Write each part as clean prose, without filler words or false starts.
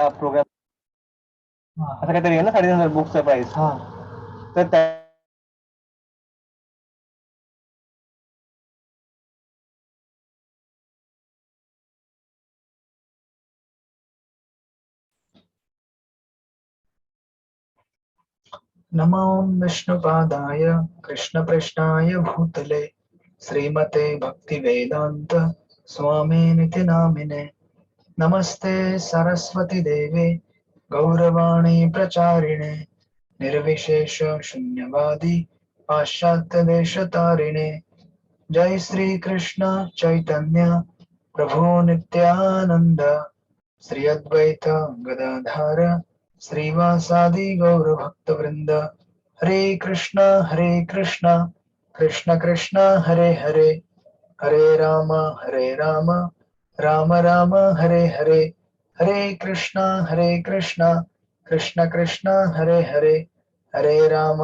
Programme ऐसा कहते रहिए ना 3,500 बुक्स का प्राइस। तो नमो विष्णुपादाय कृष्णपृष्ठाय भूतले श्रीमते भक्तिवेदांत स्वामिनिति नामिने। नमस्ते सरस्वती देवे गौरवाणी प्रचारिणे निर्विशेष शून्यवादी पाश्चात्य देशतारिणे। जय श्री कृष्ण चैतन्य प्रभु नित्यानंद श्री अद्वैत गदाधर श्रीवासादि गौर भक्त वृंद। हरे कृष्ण कृष्ण कृष्ण हरे हरे, हरे राम राम राम हरे हरे। हरे कृष्ण कृष्ण कृष्ण हरे हरे, हरे राम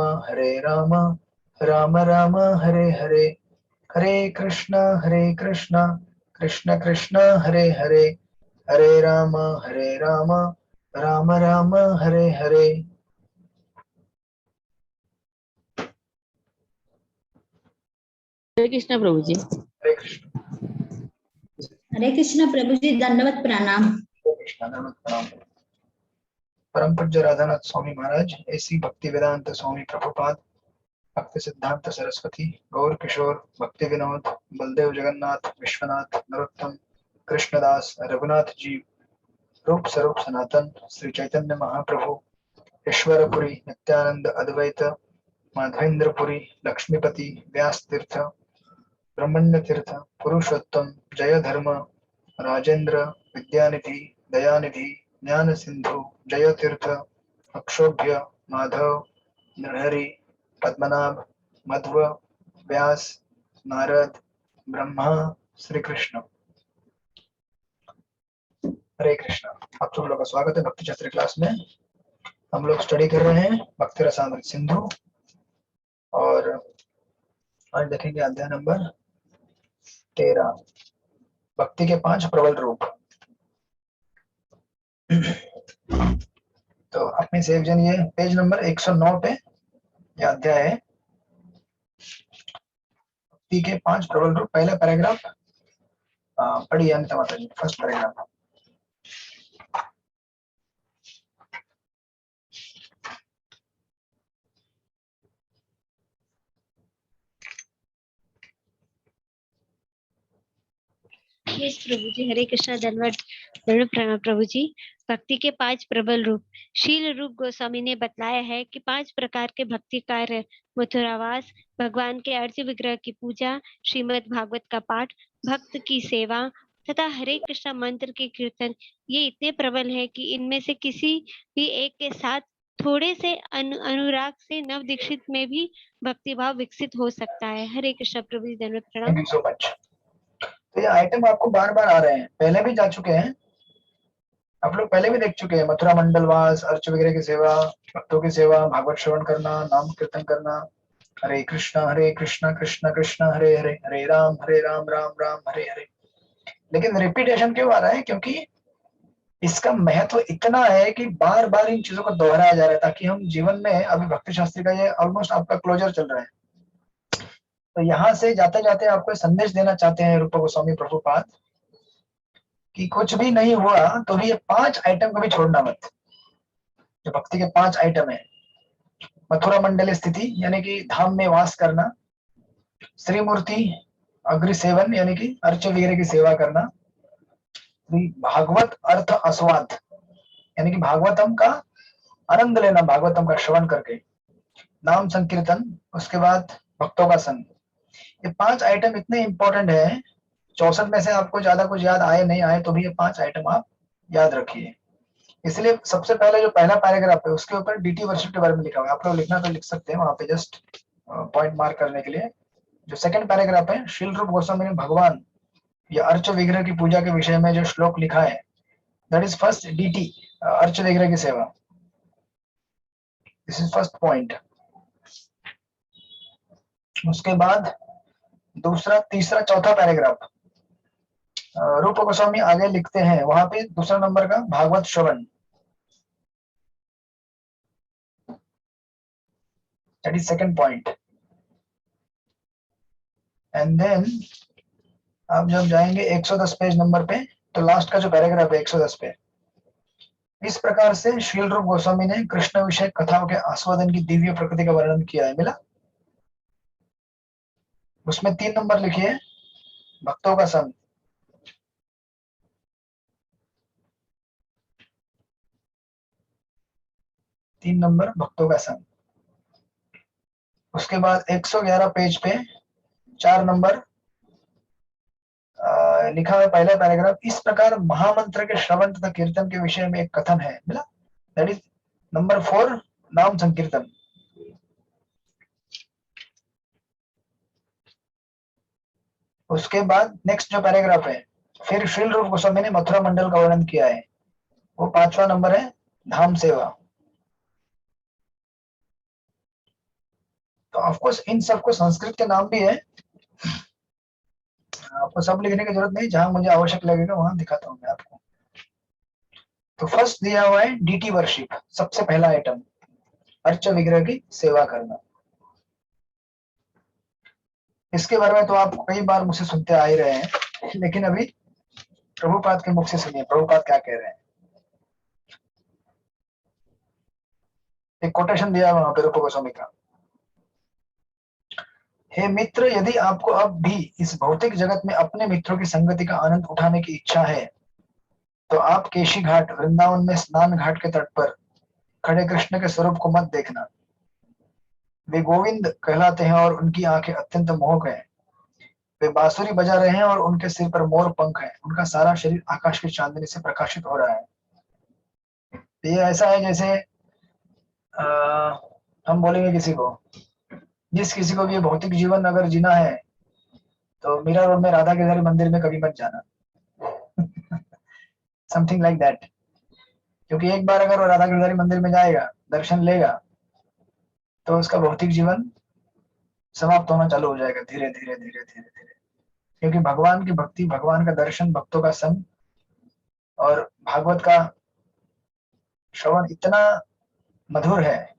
राम राम हरे हरे। हरे कृष्ण कृष्ण कृष्ण हरे हरे, हरे राम राम राम हरे हरे। हरे कृष्ण प्रभु जी। हरे कृष्ण। हरे कृष्ण प्रभु जी, दंडवत प्रणाम। हरे कृष्ण, दंडवत प्रणाम। परम पूज्य राधानाथ स्वामी महाराज, ऐसी भक्ति वेदांत स्वामी प्रभुपाद, भक्ति सिद्धांत सरस्वती, गौर किशोर, भक्ति विनोद, बलदेव जगन्नाथ, विश्वनाथ, नरोत्तम, कृष्णदास, रघुनाथ जी, रूप स्वरूप सनातन, श्री चैतन्य महाप्रभु, ईश्वरपुरी, नित्यानंद अद्वैत, माधवेंद्रपुरी, लक्ष्मीपति, व्यास तीर्थ, ब्रह्मण्य तीर्थ, पुरुषोत्तम, जय धर्म, राजेंद्र, विद्यानिधि, दयानिधि, ज्ञान सिंधु, जय तीर्थ, अक्षोभ्य, माधव, नरहरि, पद्मनाभ, मध्व, व्यास, नारद, ब्रह्मा, श्री कृष्ण। हरे कृष्ण। आप सब लोगों का स्वागत है भक्ति शास्त्र क्लास में। हम लोग स्टडी कर रहे हैं भक्ति रसामृत सिंधु और आज देखेंगे अध्याय नंबर 13, भक्ति के 5 प्रबल रूप। तो अपने से एक जन ये पेज नंबर 109 पे यह अध्याय है, भक्ति के 5 प्रबल रूप। पहला पैराग्राफ पढ़िए अनिता माता जी, फर्स्ट पैराग्राफ। यस प्रभु जी, हरे कृष्णा, धन्यवाद प्रणाम प्रभु जी। भक्ति के 5 प्रबल रूप। शील रूप गोस्वामी ने बतलाया है कि 5 प्रकार के भक्ति कार्य मथुरावास, भगवान के अर्च विग्रह की पूजा, श्रीमद् भागवत का पाठ, भक्त की सेवा तथा हरे कृष्णा मंत्र के कीर्तन, ये इतने प्रबल है कि इनमें से किसी भी एक के साथ थोड़े से अनुराग से नव दीक्षित में भी भक्ति भाव विकसित हो सकता है। हरे कृष्णा प्रभु जी, धन्यवाद प्रणाम। Thank you so much. तो ये आइटम आपको बार बार आ रहे हैं, पहले भी जा चुके हैं, आप लोग पहले भी देख चुके हैं। मथुरा मंडलवास, अर्च वगैरह की सेवा, भक्तों की सेवा, भागवत श्रवण करना, नाम कीर्तन करना, हरे कृष्णा कृष्ण कृष्ण हरे हरे, हरे राम राम राम हरे हरे। लेकिन रिपीटेशन क्यों आ रहा है? क्योंकि इसका महत्व इतना है कि बार बार इन चीजों को दोहराया जा रहा है, ताकि हम जीवन में, अभी भक्ति शास्त्री का ये ऑलमोस्ट आपका क्लोजर चल रहा है, तो यहाँ से जाते जाते आपको संदेश देना चाहते हैं रूप गोस्वामी प्रभुपाद कि कुछ भी नहीं हुआ तो भी ये 5 आइटम को भी छोड़ना मत। जो भक्ति के 5 आइटम है, मथुरा मंडल स्थिति यानी कि धाम में वास करना, श्री मूर्ति अग्र सेवन यानी कि अर्च वगैरह की सेवा करना, भागवत अर्थ आस्वाद यानी कि भागवतम का आनंद लेना, भागवतम का श्रवण करके, नाम संकीर्तन, उसके बाद भक्तों का संग। ये 5 आइटम इतने इंपॉर्टेंट है, 64 में से आपको ज्यादा कुछ याद आए नहीं आए तो भी ये 5 आइटम आप याद रखिए। इसलिए सबसे पहले जो पहला पैराग्राफ है उसके ऊपर डीटी वर्शिप के बारे में लिखा हुआ है, आप लोग लिखना तो लिख सकते हैं वहां पे, जस्ट पॉइंट मार्क करने के लिए। जो सेकंड पैराग्राफ है, शील रूप गोस्वामी ने भगवान या अर्च विग्रह की पूजा के विषय में जो श्लोक लिखा है, दैट इज फर्स्ट डीटी, अर्च विग्रह की सेवा। This is first point. उसके बाद दूसरा, तीसरा, चौथा पैराग्राफ रूप गोस्वामी आगे लिखते हैं, वहां पे दूसरा नंबर का भागवत श्रवण, that is second point. And then आप जब जाएंगे 110 पेज नंबर पे, तो लास्ट का जो पैराग्राफ है 110 पे, इस प्रकार से श्रील रूप गोस्वामी ने कृष्ण विषय कथाओं के आस्वादन की दिव्य प्रकृति का वर्णन किया है। मिला? उसमें 3 नंबर लिखिए, भक्तों का संग। तीन नंबर भक्तों का संग। उसके बाद 111 पेज पे 4 नंबर लिखा हुआ पहला पैराग्राफ, इस प्रकार महामंत्र के श्रवण तथा कीर्तन के विषय में एक कथन है। मिला? दैट इज नंबर 4, नाम संकीर्तन। उसके बाद नेक्स्ट जो पैराग्राफ है, फिर श्रील रूप गोस्वामी ने मथुरा मंडल का वर्णन किया है, वो 5वां नंबर है, धाम सेवा। तो ऑफकोर्स इन सबको संस्कृत के नाम भी है, आपको सब लिखने की जरूरत नहीं, जहां मुझे आवश्यक लगेगा वहां दिखाता हूं मैं आपको। तो फर्स्ट दिया हुआ है डीटी वर्शिप, सबसे पहला आइटम, अर्च विग्रह की सेवा करना। इसके बारे में तो आप कई बार मुझसे सुनते आ ही रहे हैं, लेकिन अभी प्रभुपाद के मुख से सुनिए प्रभुपाद क्या कह रहे हैं। एक कोटेशन दिया वहां पे रूप गोस्वामी का, हे मित्र, यदि आपको अब भी इस भौतिक जगत में अपने मित्रों की संगति का आनंद उठाने की इच्छा है, तो आप केशी घाट वृंदावन में स्नान घाट के तट पर खड़े कृष्ण के स्वरूप को मत देखना। वे गोविंद कहलाते हैं और उनकी आंखें अत्यंत मोहक हैं। वे बांसुरी बजा रहे हैं और उनके सिर पर मोर पंख है। उनका सारा शरीर आकाश की चांदनी से प्रकाशित हो रहा है। ये ऐसा है जैसे हम बोलेंगे किसी को, जिस किसी को भी ये भौतिक जीवन अगर जीना है तो मीरा रोड में राधा गिरधारी मंदिर में कभी मत जाना। Something like that. क्योंकि एक बार अगर वो राधा गिरधारी मंदिर में जाएगा, दर्शन लेगा, तो उसका भौतिक जीवन समाप्त होना चालू हो जाएगा धीरे धीरे धीरे धीरे धीरे। क्योंकि भगवान की भक्ति, भगवान का दर्शन, भक्तों का संग और भागवत का श्रवण इतना मधुर है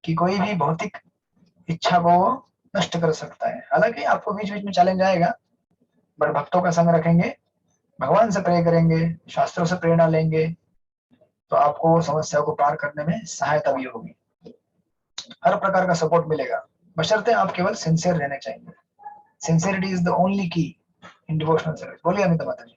कि कोई भी भौतिक इच्छा को नष्ट कर सकता है। हालांकि आपको बीच बीच में चैलेंज आएगा, बट भक्तों का संग रखेंगे, भगवान से प्रे करेंगे, शास्त्रों से प्रेरणा लेंगे, तो आपको वो समस्या को पार करने में सहायता भी होगी। हर प्रकार का सपोर्ट मिलेगा, बशर्ते आप केवल सिंसियर रहने चाहिए। सिंसियरिटी इज द ओनली की इन डिवोशनल सर्विस। बोलिए अमिता माता जी।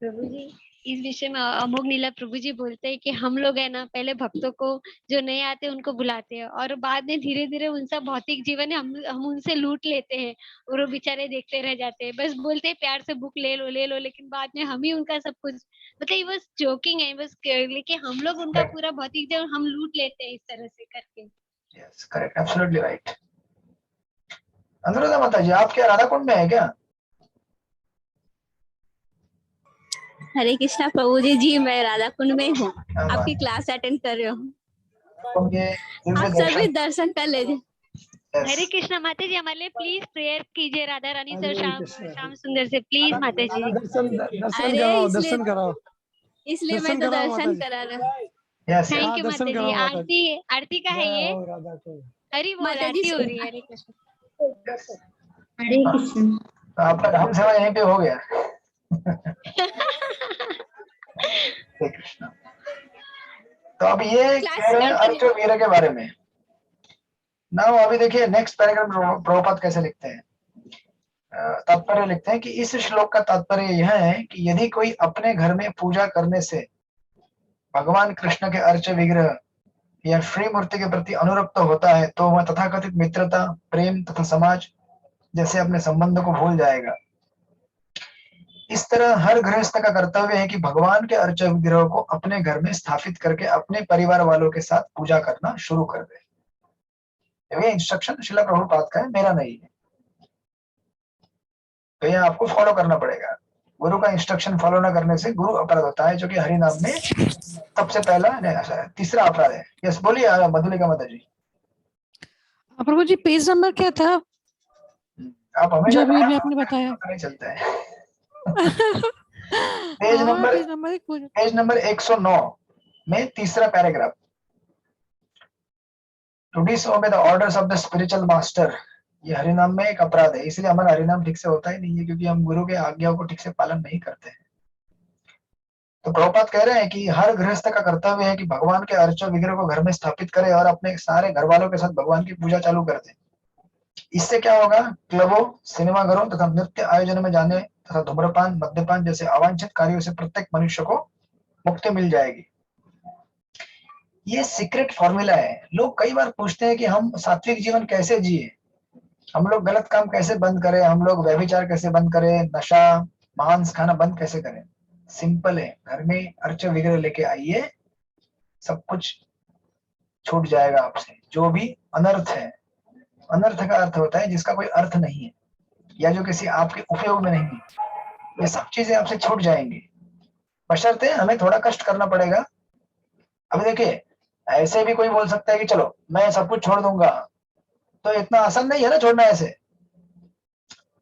प्रभु जी, इस विषय में अमोघ नीला प्रभु जी बोलते हैं कि हम लोग है ना, पहले भक्तों को जो नहीं आते उनको बुलाते हैं और बाद में धीरे धीरे उनका भौतिक जीवन है हम उनसे लूट लेते हैं और वो बेचारे देखते रह जाते हैं। बस बोलते हैं प्यार से बुक ले लो, लेकिन बाद में हम ही उनका सब कुछ, मतलब ये बस जोकिंग है, बस लेकिन हम लोग उनका पूरा भौतिक जीवन हम लूट लेते हैं इस तरह से करके। Yes correct, absolutely right. Anuradha माता जी, आप क्या राधा कुंड में है क्या? हरे कृष्णा प्रभु जी। जी मैं राधा कुंड में हूँ, आपकी क्लास अटेंड कर रही हूँ। आप सभी दर्शन कर लीजिए। हरे कृष्णा माता जी, हमारे लिए प्लीज प्रेयर कीजिए राधा रानी सर, श्याम सुंदर से प्लीज माता जी। दर्शन कराओ, इसलिए मैं तो दर्शन करा रहा हूँ। थैंक यू माता जी। आरती का है ये। हरी बोल, आरती हो रही है। हरे कृष्ण। हरे कृष्ण। आपका धाम सेवा यहीं पे हो गया। हरे कृष्ण। तो अब ये कह रहे हैं अर्च और वीर के बारे में। ना अभी देखिए नेक्स्ट पैराग्राफ प्रभुपाद कैसे लिखते हैं, तात्पर्य लिखते हैं कि इस श्लोक का तात्पर्य यह है कि यदि कोई अपने घर में पूजा करने से भगवान कृष्ण के अर्च विग्रह या श्री मूर्ति के प्रति अनुरक्त होता है, तो वह तथाकथित मित्रता, प्रेम तथा समाज जैसे अपने संबंध को भूल जाएगा। इस तरह हर गृहस्थ का कर्तव्य है कि भगवान के अर्च विग्रह को अपने घर में स्थापित करके अपने परिवार वालों के साथ पूजा करना शुरू कर दे। ये इंस्ट्रक्शन श्रील प्रभुपाद का है, मेरा नहीं है। तो ये आपको फॉलो करना पड़ेगा। गुरु का इंस्ट्रक्शन फॉलो न करने से गुरु अपराध होता है, जो कि हरि नाम में सबसे पहला तीसरा अपराध है। यस बोलिए मधुलिका माता जी। प्रभु जी पेज नंबर क्या था? आप हमेशा आपने बताया नहीं चलता है। पेज नंबर 109 में तीसरा पैराग्राफ। To disobey the orders of the spiritual master, ये हरिनाम में एक अपराध है, इसलिए हमारा हरिनाम ठीक से होता ही नहीं है, क्योंकि हम गुरु के आज्ञाओं को ठीक से पालन नहीं करते हैं। तो प्रभुपाद कह रहे हैं कि हर गृहस्थ का कर्तव्य है कि भगवान के अर्चो विग्रह को घर में स्थापित करे और अपने सारे घर वालों के साथ भगवान की पूजा चालू कर दे। इससे क्या होगा, क्लबों, सिनेमाघरों तथा नृत्य आयोजन में जाने तथा धूम्रपान, मद्यपान जैसे अवांछित कार्यों से प्रत्येक मनुष्य को मुक्ति मिल जाएगी। ये सीक्रेट फॉर्मूला है। लोग कई बार पूछते हैं कि हम सात्विक जीवन कैसे जिए, हम लोग गलत काम कैसे बंद करें, हम लोग व्यभिचार कैसे बंद करें, नशा मांस खाना बंद कैसे करें। सिंपल है, घर में अर्च विग्रह लेके आइए, सब कुछ छूट जाएगा आपसे। जो भी अनर्थ है, अनर्थ का अर्थ होता है जिसका कोई अर्थ नहीं है या जो किसी आपके उपयोग में नहीं है, ये सब चीजें आपसे छूट जाएंगी, बशर्ते हमें थोड़ा कष्ट करना पड़ेगा। अब देखिए, ऐसे भी कोई बोल सकता है कि चलो मैं सब कुछ छोड़ दूंगा, तो इतना आसान नहीं है ना छोड़ना।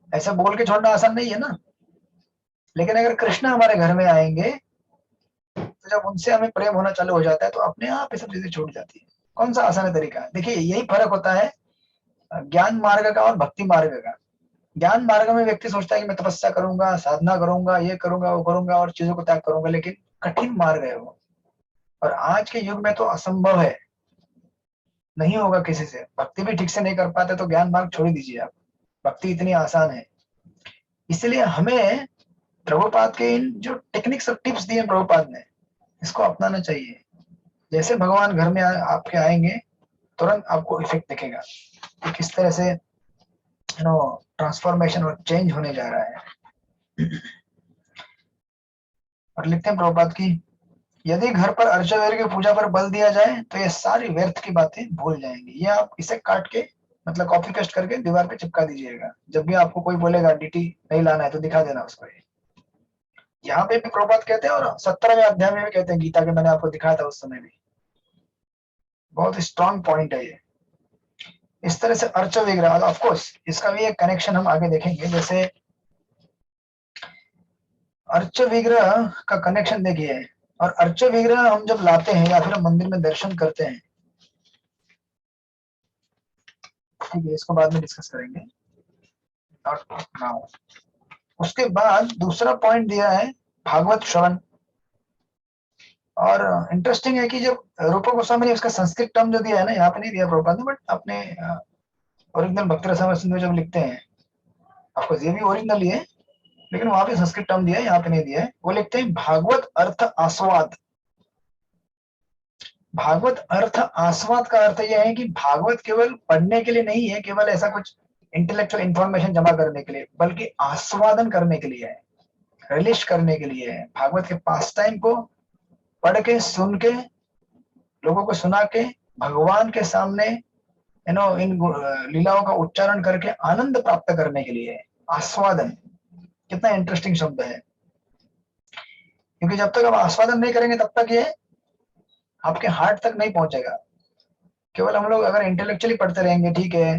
ऐसे बोल के छोड़ना आसान नहीं है ना। लेकिन अगर कृष्ण हमारे घर में आएंगे तो जब उनसे हमें प्रेम होना चालू हो जाता है तो अपने आप ये सब चीजें छूट जाती है। कौन सा आसान तरीका है? देखिए, यही फर्क होता है ज्ञान मार्ग का और भक्ति मार्ग का। ज्ञान मार्ग में व्यक्ति सोचता है कि मैं तपस्या करूंगा, साधना करूंगा, ये करूंगा, वो करूंगा और चीजों को त्याग करूंगा, लेकिन कठिन मार्ग है वो, और आज के युग में तो असंभव है, नहीं होगा किसी से। भक्ति भी ठीक से नहीं कर पाते तो ज्ञान मार्ग छोड़ दीजिए आप, भक्ति इतनी आसान है। इसलिए हमें प्रभुपाद के इन जो टेक्निक्स और टिप्स दिए प्रभुपाद ने, इसको अपनाना चाहिए। जैसे भगवान घर में आपके आएंगे, तुरंत आपको इफेक्ट दिखेगा कि किस तरह से ट्रांसफॉर्मेशन और चेंज होने जा रहा है। और लिखते हैं प्रभुपाद की, यदि घर पर अर्चवेर की पूजा पर बल दिया जाए तो ये सारी व्यर्थ की बातें भूल जाएंगे। ये आप इसे काट के, मतलब कॉपी पेस्ट करके दीवार पे चिपका दीजिएगा। जब भी आपको कोई बोलेगा डीटी नहीं लाना है तो दिखा देना उसको। यहाँ पे भी प्रभुपाद कहते हैं और 17वें अध्याय में भी कहते हैं गीता के, मैंने आपको दिखाया था उस समय भी। बहुत स्ट्रॉन्ग पॉइंट है ये। इस तरह से अर्च विग्रह, ऑफ कोर्स इसका भी एक कनेक्शन हम आगे देखेंगे। जैसे अर्च विग्रह का कनेक्शन देखिए, और अर्च विग्रह हम जब लाते हैं या फिर हम मंदिर में दर्शन करते हैं, ठीक है, इसको बाद में डिस्कस करेंगे, नॉट नाउ। उसके बाद दूसरा पॉइंट दिया है भागवत श्रवण। और इंटरेस्टिंग है कि जब रूप गोस्वामी ने उसका संस्कृत टर्म जो दिया है ना, यहाँ पे नहीं दिया प्रभुपाद ने, बट अपने ओरिजिनल भक्त रसामृत सिंधु में जब लिखते हैं, आपको ये भी ओरिजिनल ही है लेकिन वहां पे संस्कृत टर्म दिया है, यहाँ पे नहीं दिया है। वो लिखते हैं भागवत अर्थ आस्वाद। भागवत अर्थ आस्वाद का अर्थ यह है कि भागवत केवल पढ़ने के लिए नहीं है, केवल ऐसा कुछ इंटेलेक्चुअल इंफॉर्मेशन जमा करने के लिए, बल्कि आस्वादन करने के लिए है, रिलिश करने के लिए है। भागवत के पास टाइम को पढ़ के, सुन के, लोगों को सुना के, भगवान के सामने इन लीलाओं का उच्चारण करके आनंद प्राप्त करने के लिए है। आस्वादन कितना इंटरेस्टिंग शब्द है, क्योंकि जब तक आप आस्वादन नहीं करेंगे तब तक ये आपके हार्ट तक नहीं पहुंचेगा। केवल हम लोग अगर इंटेलेक्चुअली पढ़ते रहेंगे, ठीक है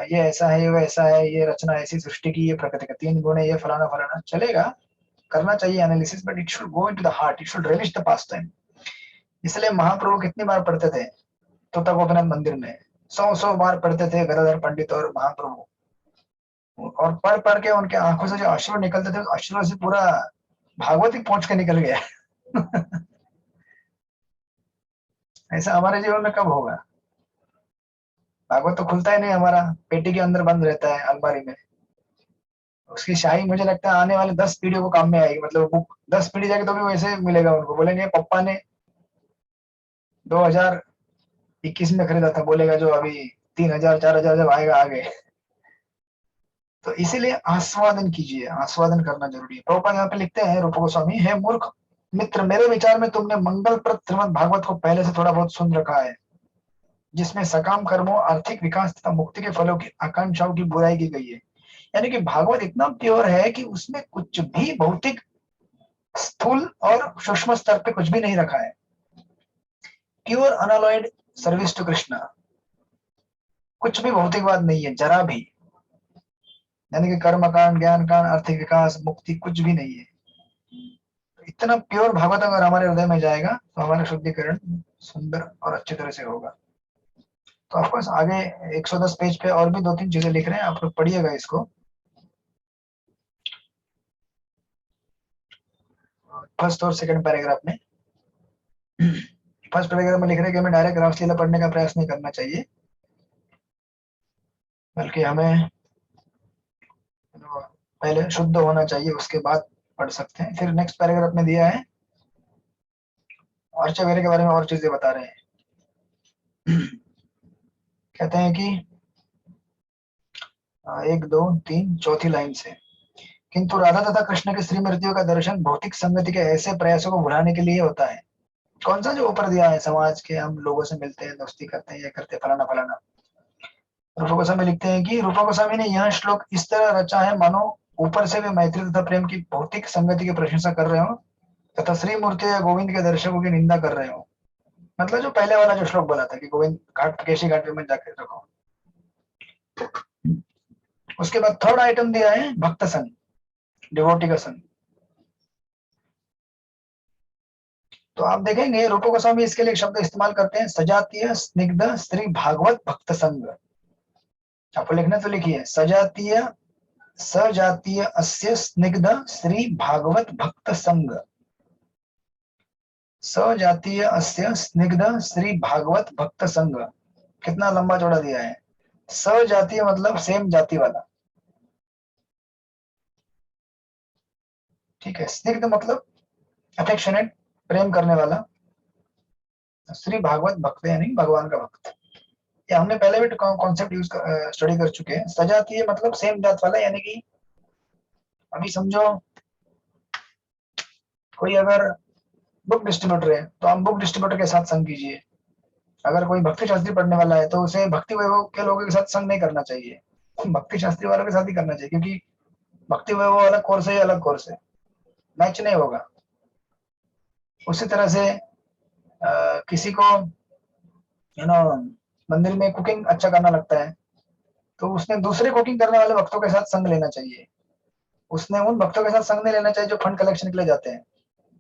ये ऐसा है, ये वैसा है, ये रचना ऐसी सृष्टि की, ये प्रकृति का 3 गुण है, ये फलाना फलाना, चलेगा, करना चाहिए analysis, but it should go into the heart, it should relish the past time. इसलिए महाप्रभु कितनी बार पढ़ते थे तो तक अपने मंदिर में 100 बार पढ़ते थे गदाधर पंडित और महाप्रभु, और पढ़ पढ़ के उनके आंखों से जो अश्रु निकलते थे, अश्रु से पूरा भागवत ही पहुंच के निकल गया। ऐसा हमारे जीवन में कब होगा? भागवत तो खुलता ही नहीं, हमारा पेटी के अंदर बंद रहता है अलमारी में। उसकी शाही मुझे लगता है आने वाले 10 पीढ़ियों को काम में आएगी। मतलब बुक 10 पीढ़ी जाएगी तो भी वैसे मिलेगा उनको। बोलेंगे पप्पा ने 2021 में खरीदा था, बोलेगा जो अभी 3000 4000 जब आएगा आगे। तो इसीलिए आस्वादन कीजिए, आस्वादन करना जरूरी है। प्रभुपाद यहाँ पे लिखते हैं रूप गोस्वामी, हे मूर्ख मित्र, मेरे विचार में तुमने मंगलप्रद श्रीमद् भागवत को पहले से थोड़ा बहुत सुन रखा है, जिसमें सकाम कर्मों, आर्थिक विकास तथा मुक्ति के फलों की आकांक्षाओं की बुराई की गई है। यानी कि भागवत इतना प्योर है कि उसमें कुछ भी भौतिक, स्थूल और सूक्ष्म स्तर पे कुछ भी नहीं रखा है। Pure unalloyed service to Krishna, कुछ भी भौतिकवाद नहीं है जरा भी। यानी कि कर्म कांड, ज्ञान कांड, आर्थिक विकास, मुक्ति कुछ भी नहीं है। इतना प्योर भागवत अगर हमारे हृदय में जाएगा तो हमारा शुद्धिकरण सुंदर और अच्छी तरह से होगा। तो ऑफकोर्स आगे 110 पेज पे और भी 2-3 चीजें लिख रहे हैं, आप लोग पढ़िएगा इसको। फर्स्ट और सेकंड पैराग्राफ में, फर्स्ट पैराग्राफ में लिख रहे हैं कि हमें डायरेक्ट रासलीला पढ़ने का प्रयास नहीं करना चाहिए, बल्कि हमें पहले शुद्ध होना चाहिए, उसके बाद पढ़ सकते हैं। फिर नेक्स्ट पैराग्राफ में दिया है अर्चा वगैरह के बारे में और चीजें बता रहे हैं। कहते हैं कि 1, 2, 3 चौथी लाइन से, किंतु राधा तथा कृष्ण के श्रीमूर्तियों का दर्शन भौतिक संगति के ऐसे प्रयासों को भुलाने के लिए होता है। कौन सा जो ऊपर दिया है, समाज के हम लोगों से मिलते हैं, दोस्ती करते हैं, ये करते हैं, फलाना फलाना। रूपा गोस्वामी लिखते हैं कि रूपा गोस्वामी ने यह श्लोक इस तरह रचा है मानो ऊपर से भी मैत्री तथा प्रेम की भौतिक संगति की प्रशंसा कर रहे हो तथा श्री मूर्ति या गोविंद के दर्शकों की निंदा कर रहे हो। मतलब जो पहले वाला जो श्लोक बोला था कि गोविंद घाट केशी घाट पे मत जाकर रखो। उसके बाद थर्ड आइटम दिया है भक्त संग, डिवोटी का संग। तो आप देखेंगे रूपा गोस्वामी इसके लिए एक शब्द इस्तेमाल करते हैं, सजातीय स्निग्ध श्री भागवत भक्त संग। आपको लिखना तो लिखिए, सजातीय अस्य स्निग्ध श्री भागवत भक्त संग। सजातीय अस्य स्निग्ध श्री भागवत भक्त संग। कितना लंबा चौड़ा दिया है। सजातीय मतलब सेम जाति वाला, ठीक है। स्निग्ध मतलब अफेक्शनेट, प्रेम करने वाला। श्री भागवत भक्त यानी भगवान का भक्त। ये हमने पहले भी कॉन्सेप्ट स्टडी कर चुके हैं। सजातीय मतलब सेम जात वाला, यानी कि अभी समझो कोई अगर बुक डिस्ट्रीब्यूटर है तो आप बुक डिस्ट्रीब्यूटर के साथ संग कीजिए। अगर कोई भक्ति शास्त्री पढ़ने वाला है तो उसे भक्ति वैभव के लोगों के साथ संग नहीं करना चाहिए, भक्ति शास्त्री वालों के साथ ही करना चाहिए, क्योंकि भक्ति वैभव अलग कोर्स है, अलग कोर्स है, मैच नहीं होगा। उसी तरह से किसी को मंदिर में कुकिंग अच्छा करना लगता है तो उसने दूसरे कुकिंग करने वाले भक्तों के साथ संग लेना चाहिए। उसने उन भक्तों के साथ संग नहीं लेना चाहिए जो फंड कलेक्शन के लिए जाते हैं।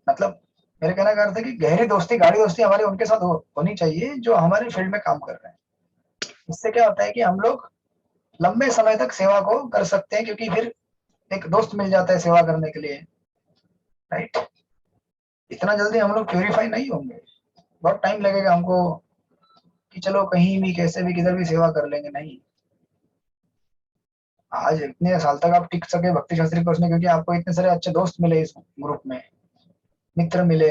मतलब मेरे कहने का अर्थ है कि गहरी दोस्ती, गाढ़ी दोस्ती हमारी उनके साथ होनी चाहिए जो हमारे फील्ड में काम कर रहे हैं। इससे क्या होता है कि हम लोग लंबे समय तक सेवा को कर सकते हैं, क्योंकि फिर एक दोस्त मिल जाता है सेवा करने के लिए, राइट। इतना जल्दी हम लोग प्योरीफाई नहीं होंगे, बहुत टाइम लगेगा हमको कि चलो कहीं भी कैसे भी किधर भी सेवा कर लेंगे, नहीं। आज इतने साल तक आप टिक सके भक्ति शास्त्री कोर्स में, क्योंकि आपको इतने सारे अच्छे दोस्त मिले इस ग्रुप में, मित्र मिले,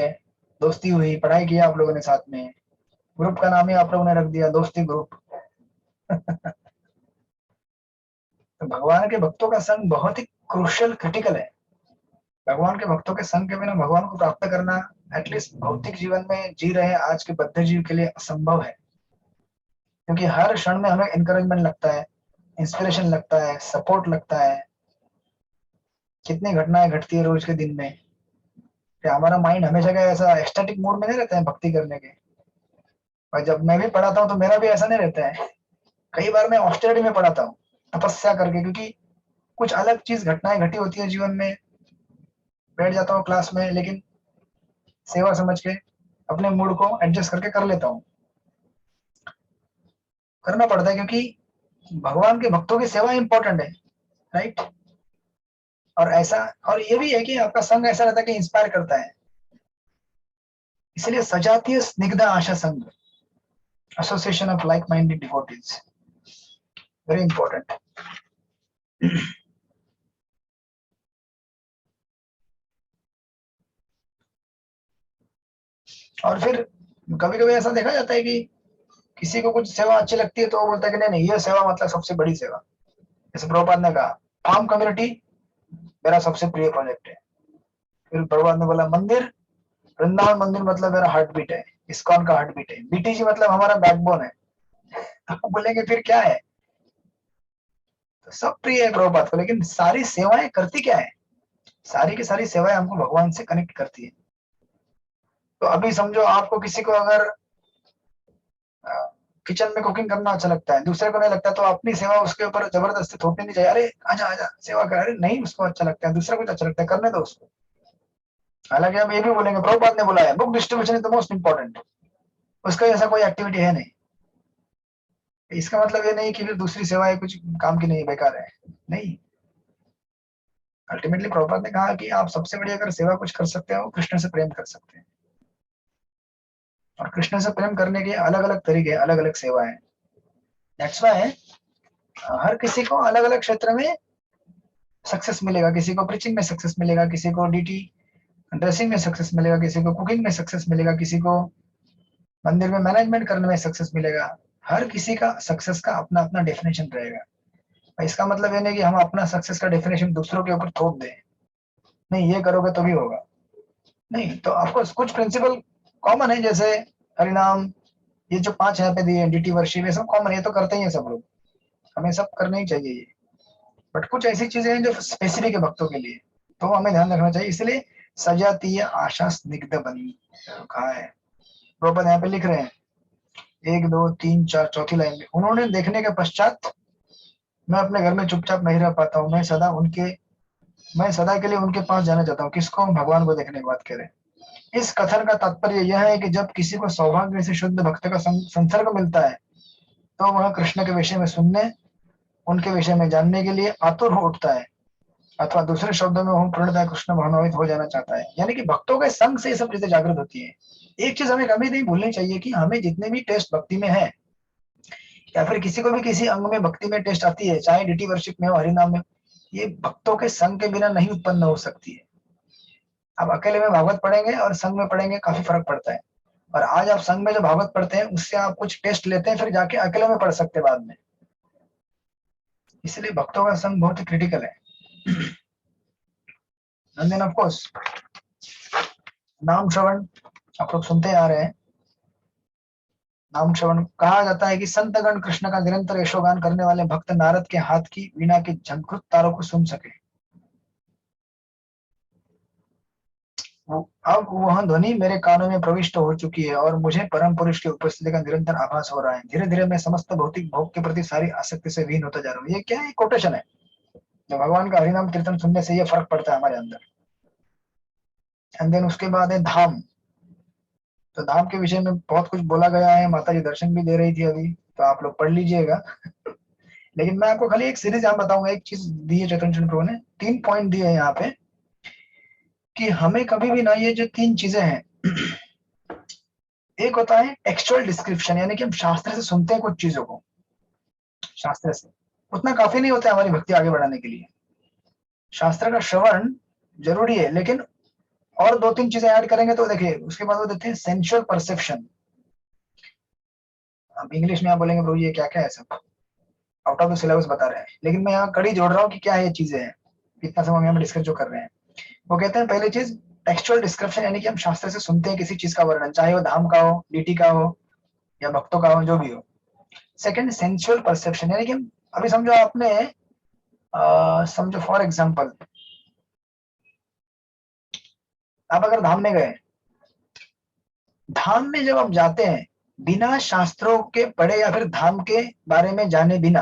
दोस्ती हुई, पढ़ाई किया आप लोगों ने साथ में। ग्रुप का नाम ही आप लोगों ने रख दिया दोस्ती ग्रुप। तो भगवान के भक्तों का संग बहुत ही क्रूशियल, क्रिटिकल है। भगवान के भक्तों के संग के बिना भगवान को प्राप्त करना एटलीस्ट भौतिक जीवन में जी रहे आज के बद्ध जीव के लिए असंभव है, क्योंकि हर क्षण में हमें एनकरेजमेंट लगता है, इंस्पिरेशन लगता है, सपोर्ट लगता है। कितनी घटनाएं घटती है रोज के दिन में कि हमारा माइंड हमेशा का ऐसा एक्सटेटिक मूड में नहीं रहता है भक्ति करने के। और जब मैं भी पढ़ाता हूँ तो मेरा भी ऐसा नहीं रहता है। कई बार मैं ऑस्टेरिटी में पढ़ाता हूँ, तपस्या करके, क्योंकि कुछ अलग चीज घटनाएं घटी होती है जीवन में। बैठ जाता हूँ क्लास में, लेकिन सेवा समझ के अपने मूड को एडजस्ट करके कर लेता हूँ। करना पड़ता है क्योंकि भगवान के भक्तों की सेवा इंपॉर्टेंट है, राइट। और ऐसा, और ये भी है कि आपका संग ऐसा रहता है कि इंस्पायर करता है। इसलिए सजातीय स्निग्ध आशा संग, association of like minded devotees, very important. और फिर कभी कभी ऐसा देखा जाता है कि किसी को कुछ सेवा अच्छी लगती है तो वो बोलता है कि नहीं नहीं, ये सेवा मतलब सबसे बड़ी सेवा। जैसे प्रभुपाद ने कहा फार्म कम्युनिटी मेरा सबसे प्रिय प्रोजेक्ट है। फिर प्रभुपाद ने बोला मंदिर, वृंदावन मंदिर मतलब मेरा हार्ट बीट है, इस्कॉन का हार्ट बीट है, बीटीजी मतलब हमारा बैकबोन है। तो बोलेंगे फिर क्या है? तो सब प्रिय है प्रभुपाद को, लेकिन सारी सेवाएं करती क्या है? सारी की सारी सेवाएं हमको भगवान से कनेक्ट करती है। तो अभी समझो आपको किसी को अगर किचन में कुकिंग करना अच्छा लगता है, दूसरे को नहीं लगता, तो अपनी सेवा उसके ऊपर जबरदस्ती थोपनी नहीं चाहिए। अरे आजा आजा सेवा कर, अरे नहीं उसको अच्छा लगता है, दूसरा कुछ अच्छा लगता है, करने दो उसको। हालांकि हम ये भी बोलेंगे प्रभुपाद ने बुलाया book distribution is the most important, उसका ऐसा कोई एक्टिविटी है नहीं। इसका मतलब ये नहीं कि फिर दूसरी सेवाएं कुछ काम की नहीं, बेकार है, नहीं। अल्टीमेटली प्रभुपाद ने कहा कि आप सबसे बड़ी अगर सेवा कुछ कर सकते हो, कृष्ण से प्रेम कर सकते हैं। और कृष्ण से प्रेम करने के अलग अलग तरीके, अलग अलग सेवाएं। दैट्स व्हाई हर किसी को अलग अलग क्षेत्र में सक्सेस मिलेगा। किसी को प्रीचिंग में सक्सेस मिलेगा, किसी को डीटी ड्रेसिंग में सक्सेस मिलेगा, किसी को कुकिंग में सक्सेस मिलेगा, किसी को मंदिर में मैनेजमेंट करने में सक्सेस मिलेगा। हर किसी का सक्सेस का अपना अपना डेफिनेशन रहेगा। इसका मतलब ये नहीं कि हम अपना सक्सेस का डेफिनेशन दूसरों के ऊपर थोप दें, नहीं ये करोगे तो भी होगा, नहीं। तो ऑफकोर्स कुछ प्रिंसिपल कॉमन है, जैसे हरिनाम, ये जो 5 यहाँ पे दिए, डीटी वर्शिप, ये सब कॉमन, ये तो करते ही है सब लोग, हमें सब करने ही चाहिए ये। बट कुछ ऐसी चीजें हैं जो स्पेसिफिक है भक्तों के लिए, तो हमें ध्यान रखना चाहिए। इसलिए सजातीय आशा स्निग्ध बनी कहा है। प्रभुपाद यहाँ पे लिख रहे हैं 1 2 3 4 चौथी लाइन में, उन्होंने देखने के पश्चात मैं अपने घर में चुपचाप नहीं रह पाता हूँ, मैं सदा के लिए उनके पास जाना चाहता हूँ। किसको? भगवान को देखने के बाद कह रहे हैं। इस कथन का तात्पर्य यह है कि जब किसी को सौभाग्य से शुद्ध भक्त का संसर्ग मिलता है तो वह कृष्ण के विषय में सुनने, उनके विषय में जानने के लिए आतुर हो उठता है, अथवा दूसरे शब्दों में वह पूर्णतः कृष्ण भावनान्वित हो जाना चाहता है। यानी कि भक्तों के संग से ये सब चीजें जागृत होती है। एक चीज हमें कभी नहीं भूलनी चाहिए कि हमें जितने भी टेस्ट भक्ति में है, या फिर किसी को भी किसी अंग में भक्ति में टेस्ट आती है, चाहे डीटी वर्शिप में हो, हरिनाम में, ये भक्तों के संग के बिना नहीं उत्पन्न हो सकती है। आप अकेले में भागवत पढ़ेंगे और संग में पढ़ेंगे, काफी फर्क पड़ता है। और आज आप संग में जो भागवत पढ़ते हैं उससे आप कुछ टेस्ट लेते हैं, फिर जाके अकेले में पढ़ सकते हैं बाद में। इसलिए भक्तों का संग बहुत ही क्रिटिकल है। एंड देन ऑफ कोर्स नाम श्रवण आप लोग सुनते आ रहे हैं। नाम श्रवण कहा जाता है कि संतगण कृष्ण का निरंतर यशोगान करने वाले भक्त नारद के हाथ की वीणा के झंकृत तारों को सुन सके। अब वह ध्वनि मेरे कानों में प्रविष्ट हो चुकी है और मुझे परम पुरुष की उपस्थिति का निरंतर आभास हो रहा है। धीरे धीरे मैं समस्त भौतिक भोग के प्रति सारी आसक्ति से वीन होता जा रहा हूँ। ये क्या है? कोटेशन है। जो भगवान का हरिनाम कीर्तन सुनने से ये फर्क पड़ता है हमारे अंदर। एंड देन उसके बाद है धाम। तो धाम के विषय में बहुत कुछ बोला गया है, माता जी दर्शन भी दे रही थी अभी, तो आप लोग पढ़ लीजिएगा। लेकिन मैं आपको खाली एक सीरीज यहाँ बताऊंगा। एक चीज दी है चैतन्य चंद्र प्रभु ने, 3 पॉइंट दिए हैं यहाँ पे कि हमें कभी भी ना, ये जो 3 चीजें हैं, एक होता है टेक्सचुअल डिस्क्रिप्शन, यानी कि हम शास्त्र से सुनते हैं कुछ चीजों को, शास्त्र से उतना काफी नहीं होता है हमारी भक्ति आगे बढ़ाने के लिए। शास्त्र का श्रवण जरूरी है, लेकिन और 2-3 चीजें ऐड करेंगे तो देखिए उसके बाद वो देते हैं सेंसुअल परसेप्शन। अब इंग्लिश में आप बोलेंगे प्रभु ये क्या क्या है, सब आउट ऑफ द सिलेबस बता रहे हैं, लेकिन मैं यहाँ कड़ी जोड़ रहा हूँ कि क्या ये चीजें हैं। इतना समय हम डिस्कस जो कर रहे हैं, वो कहते हैं पहली चीज टेक्सचुअल डिस्क्रिप्शन, यानी कि हम शास्त्र से सुनते हैं किसी चीज का वर्णन, चाहे वो धाम का हो, डीटी का हो, या भक्तों का हो, जो भी हो। सेकंड सेंसुअल परसेप्शन, यानी कि अभी समझो आपने समझो फॉर एग्जांपल आप अगर धाम में गए, धाम में जब आप जाते हैं बिना शास्त्रों के पढ़े या फिर धाम के बारे में जाने बिना,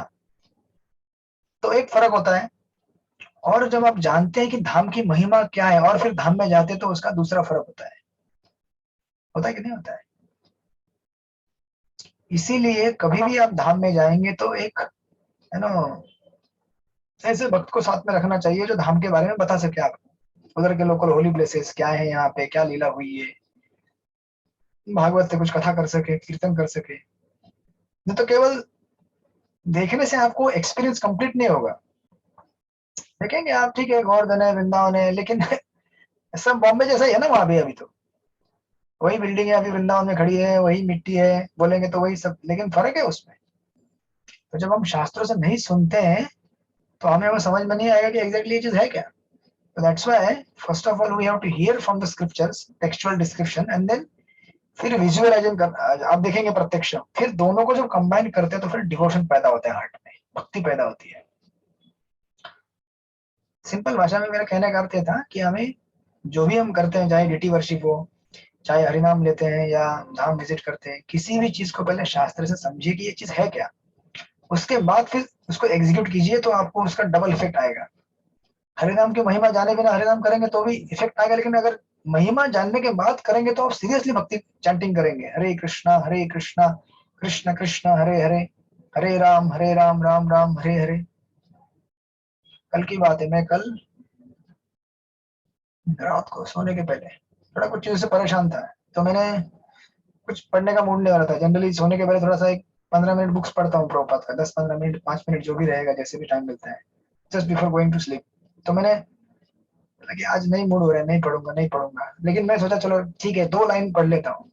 तो एक फर्क होता है। और जब आप जानते हैं कि धाम की महिमा क्या है और फिर धाम में जाते तो उसका दूसरा फर्क होता है। होता है कि नहीं होता है? इसीलिए कभी भी आप धाम में जाएंगे तो एक है ना ऐसे भक्त को साथ में रखना चाहिए जो धाम के बारे में बता सके आपको, उधर के लोकल होली प्लेसेस क्या है, यहाँ पे क्या लीला हुई है, भागवत से कुछ कथा कर सके, कीर्तन कर सके। नहीं तो केवल देखने से आपको एक्सपीरियंस कंप्लीट नहीं होगा। देखेंगे आप, ठीक है गोवर्धन है, वृंदावन है, लेकिन सब बॉम्बे जैसा ही है ना, वहां भी अभी तो वही बिल्डिंग है अभी वृंदावन में खड़ी है, वही मिट्टी है, बोलेंगे तो वही सब, लेकिन फर्क है उसमें। तो जब हम शास्त्रों से नहीं सुनते हैं तो हमें वो समझ में नहीं आएगा कि एग्जैक्टली ये चीज है क्या। तो that's why first of all we have to hear from the scriptures textual description, and then फिर विजुअलाइजिंग आप देखेंगे प्रत्यक्ष, फिर दोनों को जब कंबाइन करते हैं तो फिर डिवोशन पैदा होता है, हार्ट में भक्ति पैदा होती है। सिंपल भाषा में मेरा कहने का अर्थ ये था कि हमें जो भी हम करते हैं, चाहे डीटी वर्शिप हो, चाहे हरिनाम लेते हैं या धाम विजिट करते हैं, किसी भी चीज को पहले शास्त्र से समझिए कि ये चीज है क्या, उसके बाद फिर उसको एग्जीक्यूट कीजिए तो आपको उसका डबल इफेक्ट आएगा। हरिनाम की महिमा जाने बिना हरिनाम करेंगे तो भी इफेक्ट आएगा, लेकिन अगर महिमा जानने के बाद करेंगे तो आप सीरियसली भक्ति चैंटिंग करेंगे, हरे कृष्णा कृष्ण कृष्ण हरे हरे, हरे राम राम राम हरे हरे। कल की बात है, मैं कल रात को सोने के पहले थोड़ा कुछ चीजों से परेशान था, तो मैंने कुछ पढ़ने का मूड नहीं हो रहा था। जनरली सोने के पहले थोड़ा सा एक 15 मिनट बुक्स पढ़ता हूँ प्रभुपाद का, 10-15 मिनट 5 मिनट जो भी रहेगा, जैसे भी टाइम मिलता है, just before going to sleep. तो मैंने बोला कि आज नहीं मूड हो रहा है, नहीं पढ़ूंगा, लेकिन मैं सोचा चलो ठीक है 2 लाइन पढ़ लेता हूँ।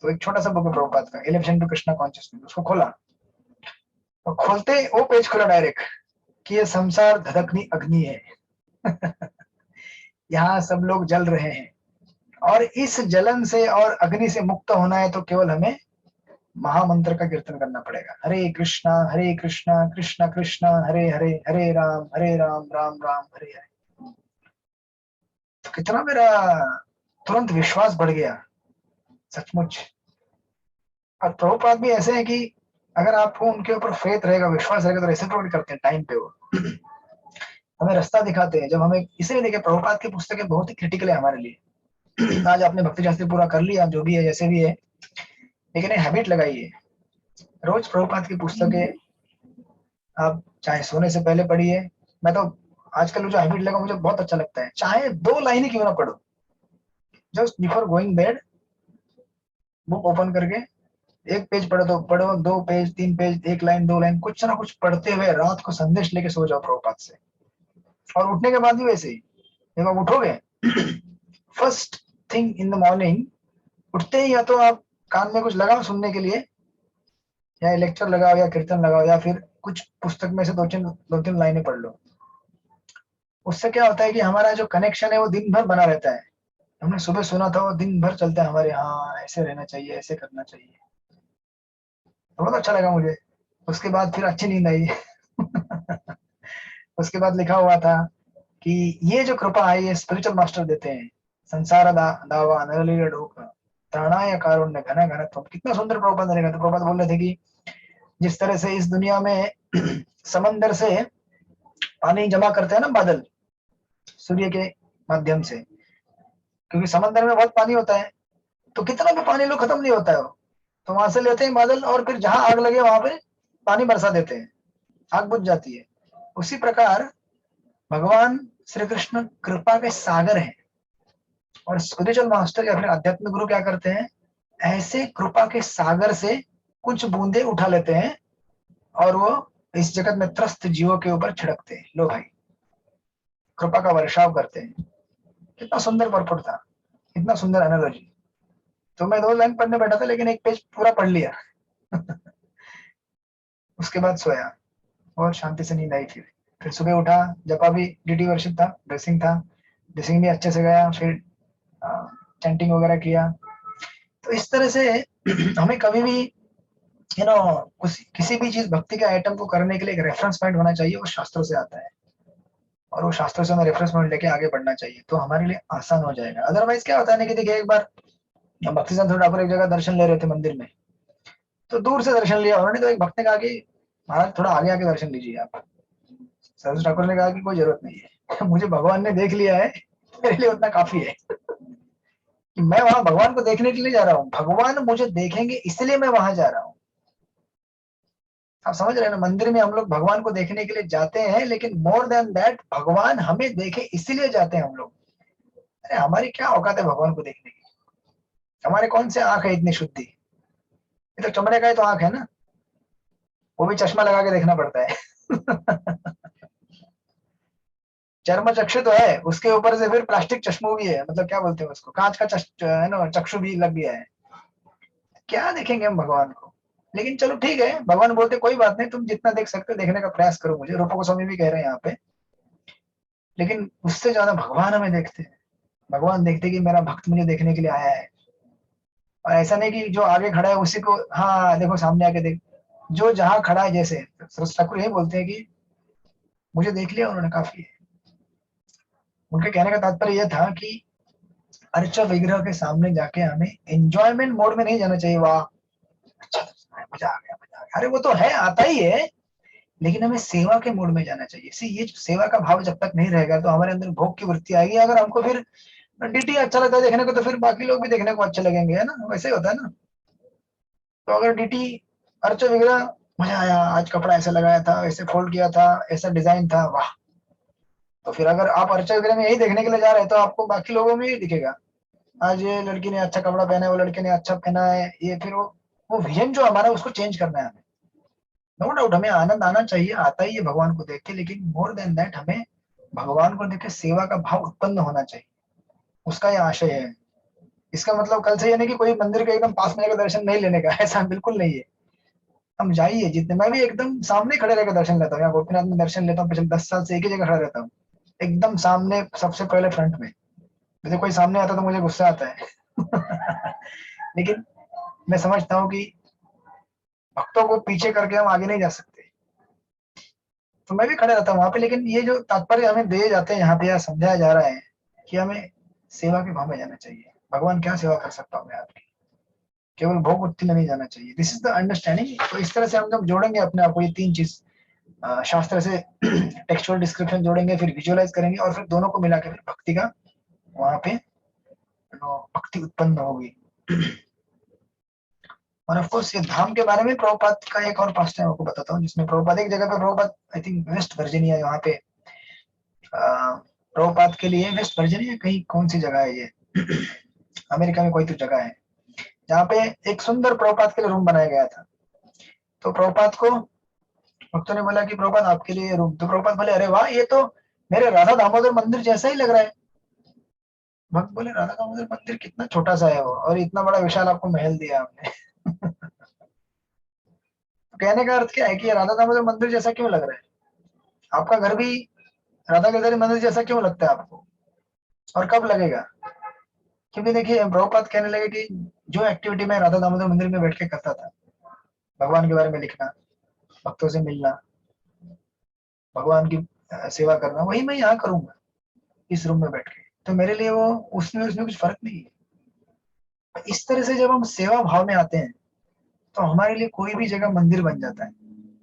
तो एक छोटा सा बुक है प्रभुपाद का, एलिवेशन टू कृष्णा कॉन्शियसनेस, उसको खोला और खोलते ही वो पेज खुला डायरेक्ट कि ये संसार धधकनी अग्नि है। यहाँ सब लोग जल रहे हैं, और इस जलन से और अग्नि से मुक्त होना है तो केवल हमें महामंत्र का कीर्तन करना पड़ेगा। हरे कृष्णा कृष्णा कृष्णा हरे हरे, हरे राम राम राम हरे हरे। तो कितना मेरा तुरंत विश्वास बढ़ गया, सचमुच। और प्रभुपाद भी ऐसे हैं कि अगर आपको उनके ऊपर फेथ रहेगा, विश्वास रहेगा, तो रेसिप्रोकेट करते हैं टाइम पे। वो हमें रास्ता दिखाते हैं। जब हमें इसलिए देखिए, प्रभुपाद की पुस्तकें बहुत ही क्रिटिकल है हमारे लिए। आज आपने भक्ति शास्त्री पूरा कर लिया, जो भी है जैसे भी है, लेकिन हैबिट लगाइए, रोज प्रभुपाद की पुस्तकें आप चाहे सोने से पहले पढ़िए। मैं तो आजकल जो हैबिट लगा, मुझे बहुत अच्छा लगता है, चाहे 2 लाइन ही क्यों ना पढ़ो, just before going bed book open करके एक पेज पढ़ो तो पढ़ो, 2 पेज 3 पेज, 1 लाइन 2 लाइन, कुछ ना कुछ पढ़ते हुए रात को संदेश लेके सो जाओ प्रभुपाद से। और उठने के बाद भी वैसे ही, जब आप उठोगे first thing in the morning, उठते ही या तो आप कान में कुछ लगाओ सुनने के लिए, या लेक्चर लगाओ या कीर्तन लगाओ, या फिर कुछ पुस्तक में से 2-3 लाइनें पढ़ लो। उससे क्या होता है कि हमारा जो कनेक्शन है वो दिन भर बना रहता है। हमने सुबह सुना था, वो दिन भर चलता है हमारे, हाँ ऐसे रहना चाहिए, ऐसे करना चाहिए। बहुत अच्छा लगा मुझे। उसके बाद फिर अच्छी नींद आई। उसके बाद लिखा हुआ था कि ये जो कृपा है ये स्पिरिचुअल मास्टर देते हैं। संसार दावा नरलीला ढोक त्राणाय कारुण्य घन घनत्वम। कितना सुंदर प्रभुपाद ने लिखा। तो प्रभुपाद बोल रहे थे कि जिस तरह से इस दुनिया में समंदर से पानी जमा करते हैं ना बादल, सूर्य के माध्यम से, क्योंकि समंदर में बहुत पानी होता है, तो कितना भी पानी लो खत्म नहीं होता है वो, तो वहां से लेते हैं बादल, और फिर जहां आग लगे वहां पे पानी बरसा देते हैं, आग बुझ जाती है। उसी प्रकार भगवान श्री कृष्ण कृपा के सागर हैं, और स्पिरिचुअल मास्टर या फिर आध्यात्मिक गुरु क्या करते हैं, ऐसे कृपा के सागर से कुछ बूंदे उठा लेते हैं और वो इस जगत में त्रस्त जीवों के ऊपर छिड़कते हैं। लो भाई, कृपा का वर्षाव करते हैं। कितना सुंदर परपट था, कितना सुंदर एनालॉजी। तो मैं 2 लाइन पढ़ने बैठा था, लेकिन एक पेज पूरा पढ़ लिया। उसके बाद सोया और शांति से नींद आई। फिर सुबह उठा, जपा भी ड्यूटी वर्शिप था, ड्रेसिंग भी अच्छे से गया, फिर चैंटिंग वगैरह किया। तो इस तरह से हमें कभी भी किसी भी चीज भक्ति के आइटम को करने के लिए एक रेफरेंस पॉइंट होना चाहिए, वो शास्त्रों से आता है, और वो शास्त्रों से हमें रेफरेंस पॉइंट लेके आगे बढ़ना चाहिए, तो हमारे लिए आसान हो जाएगा। अदरवाइज क्या होता है ना कि देखिए, एक बार भक्ति सिद्धांत ठाकुर एक जगह दर्शन ले रहे थे मंदिर में, तो दूर से दर्शन लिया उन्होंने, तो एक भक्त ने कहा कि महाराज थोड़ा आगे आके दर्शन लीजिए आप। सरदार ठाकुर ने कहा कि कोई जरूरत नहीं है, मुझे भगवान ने देख लिया है, मेरे लिए उतना काफी है कि मैं वहां भगवान को देखने के लिए जा रहा हूँ, भगवान मुझे देखेंगे इसलिए मैं वहां जा रहा हूँ। आप समझ रहे हैं ना, मंदिर में हम लोग भगवान को देखने के लिए जाते हैं, लेकिन मोर देन दैट भगवान हमें देखे इसलिए जाते हैं हम लोग। अरे हमारी क्या औकात है भगवान को देखने की, हमारे कौन से आंख है इतनी शुद्धि, ये तो चमड़े का ही तो आंख है ना, वो भी चश्मा लगा के देखना पड़ता है। चर्म चक्षु तो है, उसके ऊपर से फिर प्लास्टिक चश्मो भी है, मतलब क्या बोलते हैं उसको, कांच का चक्षु भी लग गया है। क्या देखेंगे हम भगवान को। लेकिन चलो ठीक है, भगवान बोलते कोई बात नहीं, तुम जितना देख सकते हो देखने का प्रयास करो मुझे, रूपा गोस्वामी भी कह रहे हैं यहाँ पे। लेकिन उससे ज्यादा भगवान हमें देखते हैं, भगवान देखते कि मेरा भक्त मुझे देखने के लिए आया है। और ऐसा नहीं कि जो आगे खड़ा है उसी को, हाँ देखो सामने आके देख, जो जहां खड़ा है, जैसे ठाकुर यही बोलते हैं कि मुझे देख लिया उन्होंने, काफी है। उनके कहने का तात्पर्य यह था कि अर्च विग्रह के सामने जाके हमें एंजॉयमेंट मोड में नहीं जाना चाहिए, वाह अच्छा मजा आ गया मजा आ गया, अरे वो तो है, आता ही है, लेकिन हमें सेवा के मोड में जाना चाहिए। इसी ये सेवा का भाव जब तक नहीं रहेगा तो हमारे अंदर भोग की वृत्ति आएगी। अगर हमको फिर डीटी अच्छा लगता है देखने को, तो फिर बाकी लोग भी देखने को अच्छे लगेंगे, है ना, वैसे ही होता है ना। तो अगर डीटी अर्च विग्रह मजा आया, आज कपड़ा ऐसे लगाया था, ऐसे फोल्ड किया था, ऐसा डिजाइन था, वाह। तो फिर अगर आप अर्चक वगैरह में यही देखने के लिए जा रहे हैं तो आपको बाकी लोगों में ही दिखेगा, आज ये लड़की ने अच्छा कपड़ा पहना है, वो लड़के ने अच्छा पहना है, ये फिर वो विजन जो हमारा उसको चेंज करना है हमें। नो डाउट हमें आनंद आना चाहिए, आता ही है भगवान को देख के, लेकिन मोर देन दैट हमें भगवान को देख के सेवा का भाव उत्पन्न होना चाहिए, उसका ये आशय है। इसका मतलब कल से ये नहीं कि कोई मंदिर के एकदम पास में जाकर दर्शन नहीं लेने का, ऐसा बिल्कुल नहीं है। हम जाइए जितने, मैं भी एकदम सामने खड़े रहकर दर्शन लेता हूँ, यहाँ गोपीनाथ में दर्शन लेता हूँ, पिछले 10 साल से एक ही जगह खड़ा रहता हूँ, एकदम सामने सबसे पहले फ्रंट में। मुझे कोई सामने आता तो मुझे गुस्सा आता है लेकिन मैं समझता हूँ कि भक्तों को पीछे करके हम आगे नहीं जा सकते, तो मैं भी खड़े रहता हूँ वहां पे। लेकिन ये जो तात्पर्य हमें दिए जाते हैं यहाँ पे, या समझाया जा रहा है कि हमें सेवा के भाव में जाना चाहिए। भगवान क्या सेवा कर सकता हूँ मैं आपकी, केवल भोग वृत्ति में नहीं जाना चाहिए। This is the understanding. तो इस तरह से हम जब जोड़ेंगे अपने आप को, ये तीन चीज शास्त्र से टेक्सचुअल डिस्क्रिप्शन जोड़ेंगे, फिर विजुअलाइज करेंगे, और फिर दोनों को मिला के फिर भक्ति का वहां पे भक्ति उत्पन्न होगी। और ऑफ कोर्स ये धाम के बारे में प्रभुपाद का एक और पास्ट टाइम आपको बताता हूँ, जिसमें प्रभुपाद एक जगह पे, Prabhupada I think West Virginia, यहाँ पे प्रभुपाद के लिए वेस्ट वर्जीनिया कहीं कौन सी जगह है ये अमेरिका में कोई तो जगह है जहाँ पे एक सुंदर प्रभुपाद के लिए रूम बनाया गया था। तो प्रभुपाद को भक्तों ने बोला कि प्रभुपाद आपके लिए रूम, तो प्रभुपाद बोले अरे वाह, ये तो मेरे राधा दामोदर मंदिर जैसा ही लग रहा है। भक्त बोले राधा दामोदर मंदिर कितना छोटा सा है वो, और इतना बड़ा विशाल आपको महल दिया आपने तो कहने का अर्थ क्या है कि ये राधा दामोदर मंदिर जैसा क्यों लग रहा है? आपका घर भी राधा गिरधारी मंदिर जैसा क्यों लगता है आपको, और कब लगेगा? क्योंकि देखिए प्रभुपाद कहने लगे कि जो एक्टिविटी मैं राधा दामोदर मंदिर में बैठ के करता था, भगवान के बारे में लिखना, भक्तों से मिलना, भगवान की सेवा करना, वही मैं यहाँ करूंगा इस रूम में बैठ के। तो मेरे लिए वो उसमें कुछ फर्क नहीं है। इस तरह से जब हम सेवा भाव में आते हैं तो हमारे लिए कोई भी जगह मंदिर बन जाता है,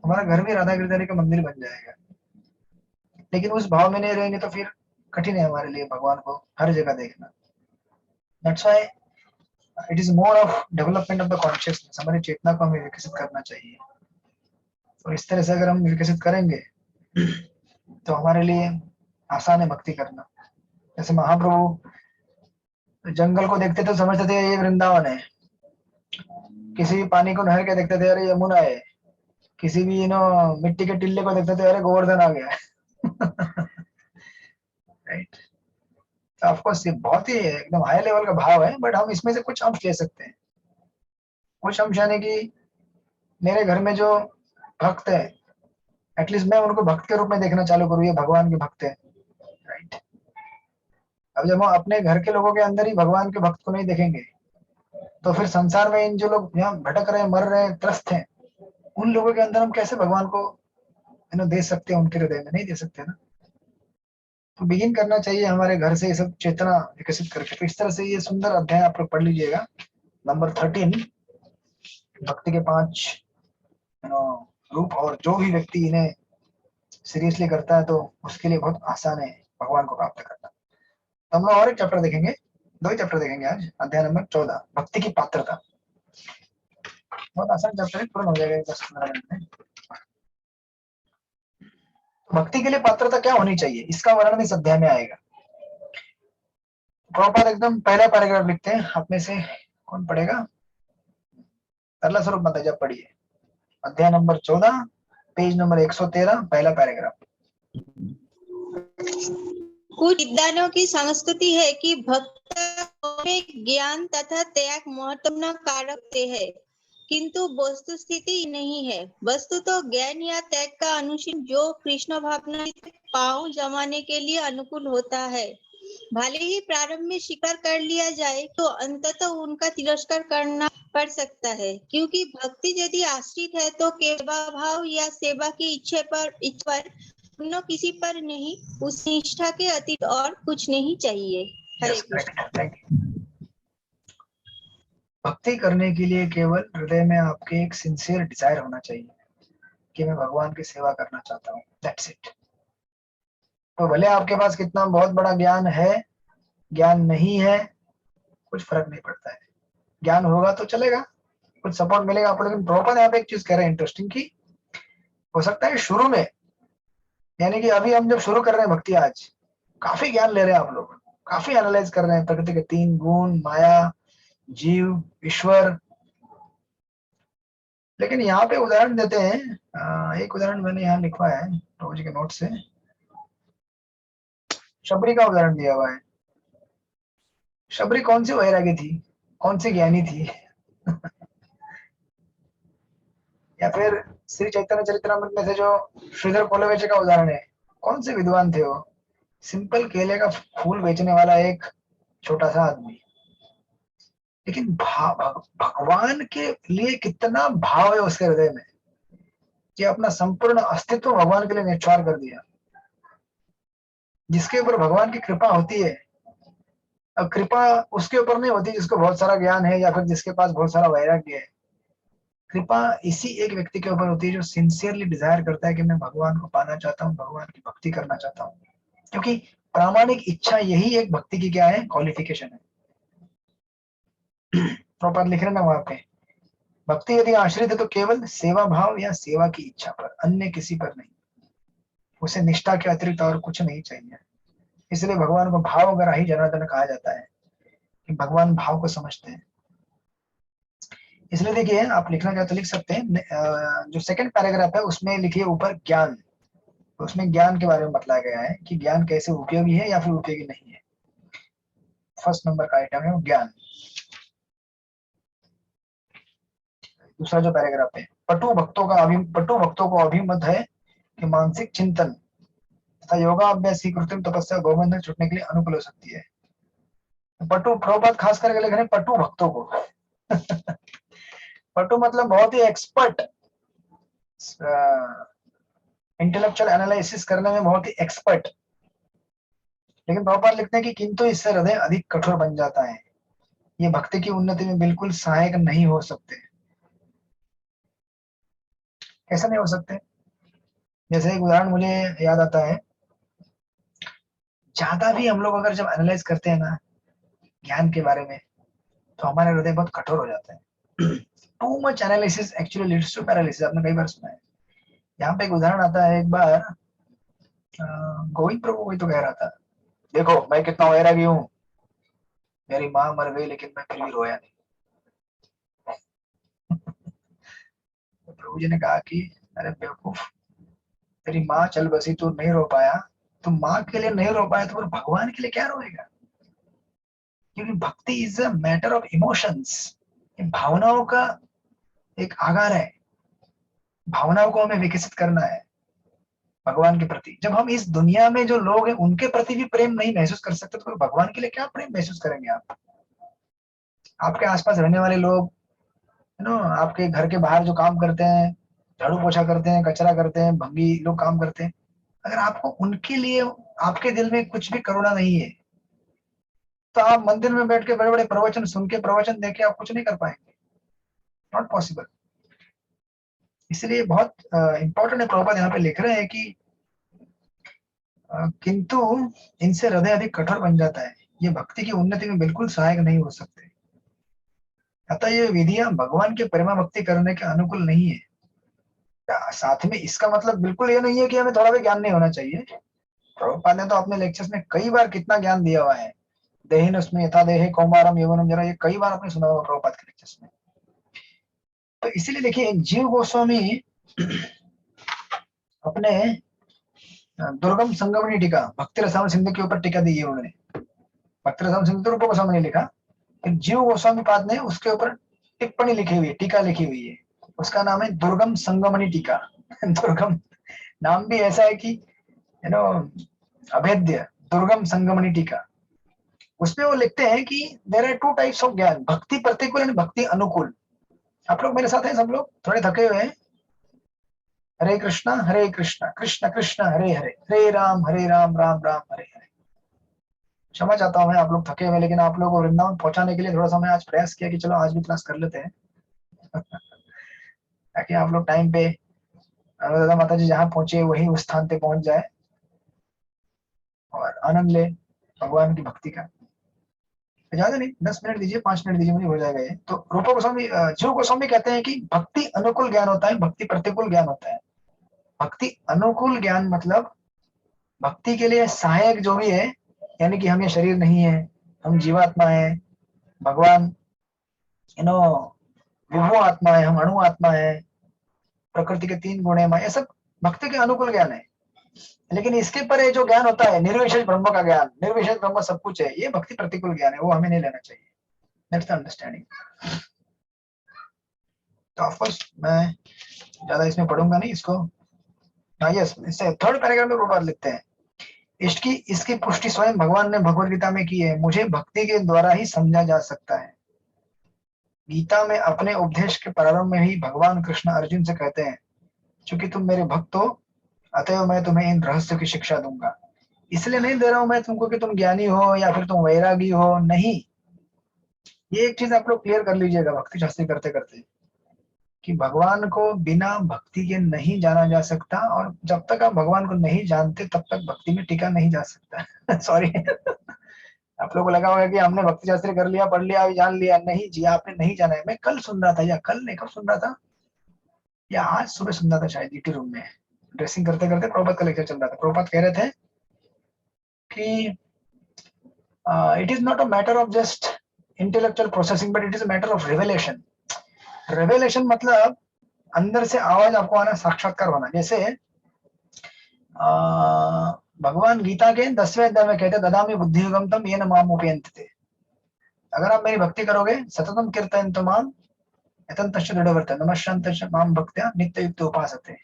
हमारा घर भी राधा गिरधारी का मंदिर बन जाएगा। लेकिन उस भाव में नहीं रहेंगे तो फिर कठिन है हमारे लिए भगवान को हर जगह देखना। That's why it is more of development of the consciousness, हमारी चेतना को हमें विकसित करना चाहिए। और इस तरह से अगर हम विकसित करेंगे तो हमारे लिए आसान है भक्ति करना। जैसे महाप्रभु जंगल को देखते तो समझते थे ये वृंदावन है, किसी भी पानी को नहर के देखते थे अरे यमुना है, किसी भी मिट्टी के टिल्ले को देखते थे अरे गोवर्धन आ गया राइट। ऑफ कोर्स ये बहुत ही एकदम हाई लेवल का भाव है, बट हम इसमें से कुछ अंश ले सकते हैं। कुछ अंश यानी कि मेरे घर में जो भक्त है, एटलीस्ट मैं उनको भक्त के रूप में देखना चालू करूँ, ये भगवान के भक्त है, राइट। अब जब हम अपने घर के लोगों के अंदर ही भगवान के भक्त को नहीं देखेंगे तो फिर संसार में इन जो लोग यहाँ भटक रहे हैं, मर रहे हैं, त्रस्त हैं, उन लोगों के अंदर हम कैसे भगवान को दे सकते हैं? उनके हृदय में नहीं दे सकते ना। तो बिगिन करना चाहिए हमारे घर से ये सब चेतना विकसित करके। तो इस तरह से ये सुंदर अध्याय आप लोग पढ़ लीजिएगा, नंबर 13, भक्ति के 5 रूप। और जो भी व्यक्ति इन्हें सीरियसली करता है तो उसके लिए बहुत आसान है भगवान को प्राप्त करना। तो हम लोग और एक चैप्टर देखेंगे, 2 ही चैप्टर देखेंगे आज, अध्याय नंबर 14, भक्ति की पात्रता। बहुत आसान चैप्टर है, पूर्ण हो जाएगा 10-15 मिनट में। भक्ति के लिए पात्रता क्या होनी चाहिए, इसका वर्णन इस अध्याय में आएगा। प्रॉपर एकदम पहला पैराग्राफ लिखते हैं, आप में से कौन पढ़ेगा? पहला स्वरूप माता जब पढ़िए, अध्याय नंबर 14, पेज नंबर 113, पहला पैराग्राफ। कुछ विद्वानों की संस्कृति है कि भक्त में ज्ञान तथा त्याग महत्वपूर्ण कारक है, किंतु वस्तु स्थिति नहीं है। वस्तु तो ज्ञान या त्याग का अनुशीलन जो कृष्ण भावना पांव जमाने के लिए अनुकूल होता है, भले ही प्रारंभ में स्वीकार कर लिया जाए तो अंततः उनका तिरस्कार करना पड़ सकता है, क्योंकि भक्ति यदि आश्रित है तो केवल भाव या सेवा की इच्छा पर न किसी पर नहीं, उस निष्ठा के अतिरिक्त और कुछ नहीं चाहिए। हरे कृष्ण। भक्ति करने के लिए केवल हृदय में आपके एक सिंसियर डिजायर होना चाहिए कि मैं भगवान की सेवा करना चाहता हूँ, दैट्स इट। तो भले आपके पास कितना बहुत बड़ा ज्ञान है, ज्ञान नहीं है, कुछ फर्क नहीं पड़ता है। ज्ञान होगा तो चलेगा, कुछ सपोर्ट मिलेगा आपको। लेकिन प्रॉपर यहाँ पे एक चीज कह रहे हैं इंटरेस्टिंग, कि हो सकता है शुरू में, यानी कि अभी हम जब शुरू कर रहे हैं भक्ति, आज काफी ज्ञान ले रहे हैं आप लोग, काफी एनालाइज कर रहे हैं प्रकृति के 3 गुण, माया, जीव, ईश्वर। लेकिन यहाँ पे उदाहरण देते हैं, एक उदाहरण मैंने यहाँ लिखवा है प्रभु जी के नोट से, शबरी का उदाहरण दिया हुआ है। शबरी कौन सी वैरागी थी, कौन सी ज्ञानी थी? या फिर श्री चैतन्य चरित्रामृत में से जो श्रीधर कोलवेचे का उदाहरण है, कौन से विद्वान थे वो? सिंपल केले का फूल बेचने वाला एक छोटा सा आदमी, लेकिन भगवान के लिए कितना भाव है उसके हृदय में कि अपना संपूर्ण अस्तित्व भगवान के लिए न्यौछावर कर दिया। जिसके ऊपर भगवान की कृपा होती है, अब कृपा उसके ऊपर नहीं होती जिसको बहुत सारा ज्ञान है या फिर जिसके पास बहुत सारा वैराग्य है। कृपा इसी एक व्यक्ति के ऊपर होती है जो सिंसियरली डिजायर करता है कि मैं भगवान को पाना चाहता हूँ, भगवान की भक्ति करना चाहता हूँ। क्योंकि प्रामाणिक इच्छा यही एक भक्ति की क्या है, क्वालिफिकेशन है। प्रॉपर लिख रहे ना वहां पे, भक्ति यदि आश्रित है तो केवल सेवा भाव या सेवा की इच्छा पर, अन्य किसी पर नहीं। उसे निष्ठा के अतिरिक्त और कुछ नहीं चाहिए। इसलिए भगवान को भावग्राही जनार्दन कहा जाता है कि भगवान भाव को समझते हैं। इसलिए देखिए, आप लिखना चाहे तो लिख सकते हैं। जो सेकंड पैराग्राफ है उसमें लिखिए ऊपर ज्ञान, तो उसमें ज्ञान के बारे में बताया गया है कि ज्ञान कैसे उपयोगी है या फिर उपयोगी नहीं है। फर्स्ट नंबर का आइटम है वो ज्ञान। दूसरा जो पैराग्राफ है, पटु भक्तों को अभिमत है कि मानसिक चिंतन तथा योगाभ्यास ही कृत्रिम तपस्या गोबंधन छूटने के लिए अनुकूल हो सकती है। पटु प्रभुपाद खास करके लिख रहे हैं पटु भक्तों को। पटु मतलब बहुत ही एक्सपर्ट, इंटेलेक्चुअल एनालिसिस करने में बहुत ही एक्सपर्ट। लेकिन प्रभुपाद लिखते हैं कि किंतु इससे हृदय अधिक कठोर बन जाता है, ये भक्ति की उन्नति में बिल्कुल सहायक नहीं हो सकते। कैसा नहीं हो सकते? जैसे एक उदाहरण मुझे याद आता है, ज्यादा भी हम लोग अगर जब एनालाइज करते हैं ना ज्ञान के बारे में, तो हमारे हृदय बहुत कठोर हो जाते हैं। Too much analysis actually leads to paralysis, आपने कई बार सुना है। यहाँ पे एक उदाहरण आता है, एक बार गोविंद प्रभु कोई तो कह रहा था, देखो मैं कितना वैरागी हूँ, मेरी माँ मर गई लेकिन मैं फिर भी रोया नहीं। तो प्रभु जी ने कहा कि अरे बेवकूफ, तेरी माँ चल बसी, तू नहीं रो पाया, तो माँ के लिए नहीं रो पाया तो फिर भगवान के लिए क्या रोएगा? क्योंकि भक्ति is a matter of emotions, भावनाओं का एक आगार है। भावनाओं को हमें विकसित करना है भगवान के प्रति। जब हम इस दुनिया में जो लोग हैं उनके प्रति भी प्रेम नहीं महसूस कर सकते, तो भगवान के लिए क्या प्रेम महसूस करेंगे आप? आपके आसपास रहने वाले लोग, आपके घर के बाहर जो काम करते हैं, झाड़ू पोछा करते हैं, कचरा करते हैं, भंगी लोग काम करते हैं, अगर आपको उनके लिए आपके दिल में कुछ भी करुणा नहीं है, तो आप मंदिर में बैठ के बड़े बड़े प्रवचन सुन के, प्रवचन देके आप कुछ नहीं कर पाएंगे। Not possible. इसलिए बहुत इंपॉर्टेंट है, प्रभुपाद यहाँ पे लिख रहे हैं कि किंतु इनसे हृदय अधिक कठोर बन जाता है, ये भक्ति की उन्नति में बिल्कुल सहायक नहीं हो सकते। अतः ये विधियां भगवान के प्रेमा भक्ति करने के अनुकूल नहीं है। साथ में इसका मतलब बिल्कुल ये नहीं है कि हमें थोड़ा भी ज्ञान नहीं होना चाहिए। प्रभुपाद ने तो अपने लेक्चर्स में कई बार कितना ज्ञान दिया हुआ है। देहिन उसमें यथा देहे कौमारम यौवनम जरा, ये कई बार आपने सुना होगा प्रभुपाद के लेक्चर्स में। तो इसीलिए देखिए, जीव गोस्वामी अपने दुर्गम संगमनी टीका, भक्ति रसायन सिंधु के ऊपर टीका दी है उन्होंने। भक्ति रसायन सिंधु रूप गोस्वामी ने लिखा, जीव गोस्वामी पाद ने उसके ऊपर टिप्पणी लिखी हुई है, टीका लिखी हुई है, उसका नाम है दुर्गम संगमनी टीका। दुर्गम नाम भी ऐसा है कि अभेद्य, दुर्गम संगमनी टीका। उसमें वो लिखते हैं कि देयर आर 2 टाइप्स ऑफ ज्ञान, भक्ति प्रतिकूल और भक्ति अनुकूल। आप लोग मेरे साथ हैं? सब लोग थोड़े थके हुए हैं? हरे कृष्णा कृष्ण कृष्ण हरे हरे, हरे राम राम राम हरे हरे। क्षमा चाहता हूँ मैं, आप लोग थके हुए, लेकिन आप लोग को वृंदावन पहुंचाने के लिए थोड़ा सा मैं आज प्रयास किया कि चलो आज भी क्लास कर लेते हैं। ताकि आप लोग टाइम पे अनुराधा माता जी जहाँ पहुंचे वही उस स्थान पे पहुंच जाए और आनंद ले भगवान की भक्ति का। ज्यादा नहीं, 10 मिनट दीजिए, 5 मिनट दीजिए, मुझे हो जाएगा ये। तो रूप गोस्वामी, जीव गोस्वामी कहते हैं कि भक्ति अनुकूल ज्ञान होता है, भक्ति प्रतिकूल ज्ञान होता है। भक्ति अनुकूल ज्ञान मतलब भक्ति के लिए सहायक जो भी है, यानी कि हम ये शरीर नहीं है, हम जीवात्मा है, भगवान विभु आत्मा है, हम अणु आत्मा है, प्रकृति के 3 गुण है, ये सब भक्ति के अनुकूल ज्ञान है। लेकिन इसके पर ये जो ज्ञान होता है निर्विशेष ब्रह्म का ज्ञान, निर्विशेष ब्रह्म सब कुछ है, ये भक्ति प्रतिकूल ज्ञान है, वो हमें नहीं लेना चाहिए। That's the understanding. तो ऑफ कोर्स मैं ज्यादा इसमें पढ़ूंगा नहीं इसको। यस, इससे थर्ड पैराग्राफ में प्रभुपाद लिखते हैं, इसकी पुष्टि स्वयं भगवान ने भगवद गीता में की है, मुझे भक्ति के द्वारा ही समझा जा सकता है। गीता में अपने उपदेश के प्रारंभ में ही भगवान कृष्ण अर्जुन से कहते हैं, चूंकि तुम मेरे भक्त हो अतएव मैं तुम्हें इन रहस्यों की शिक्षा दूंगा। इसलिए नहीं दे रहा हूं मैं तुमको कि तुम ज्ञानी हो या फिर तुम वैरागी हो, नहीं। ये एक चीज आप लोग क्लियर कर लीजिएगा भक्ति शास्त्री करते करते, कि भगवान को बिना भक्ति के नहीं जाना जा सकता, और जब तक आप भगवान को नहीं जानते तब तक भक्ति में टिका नहीं जा सकता। सॉरी आप लोगों को लगा होगा कि हमने भक्ति शास्त्र कर लिया, पढ़ लिया, अभी जान लिया। नहीं जी, आपने नहीं जाना है। मैं कल सुन रहा था, या कल नहीं, कब सुन रहा था, या आज सुबह सुन रहा था शायद, ईटी रूम में ड्रेसिंग करते करते प्रभुपाद का लेक्चर चल रहा था। प्रभुपाद कह रहे थे कि it is not a matter of just intellectual processing but it is a matter of revelation. Revelation मतलब अंदर से आवाज आपको आना, साक्षात्कार होना। जैसे भगवान गीता के 10वें अध्याय में कहते, ददामि बुद्धियुगम तम येन माम उपयन्ति। अगर आप मेरी भक्ति करोगे, सततम कीर्तयन्तु माम यतन्तश्च दृढव्रतः नमश्शान्तश्च माम भक्त्या नित्ययुक्तो उपासते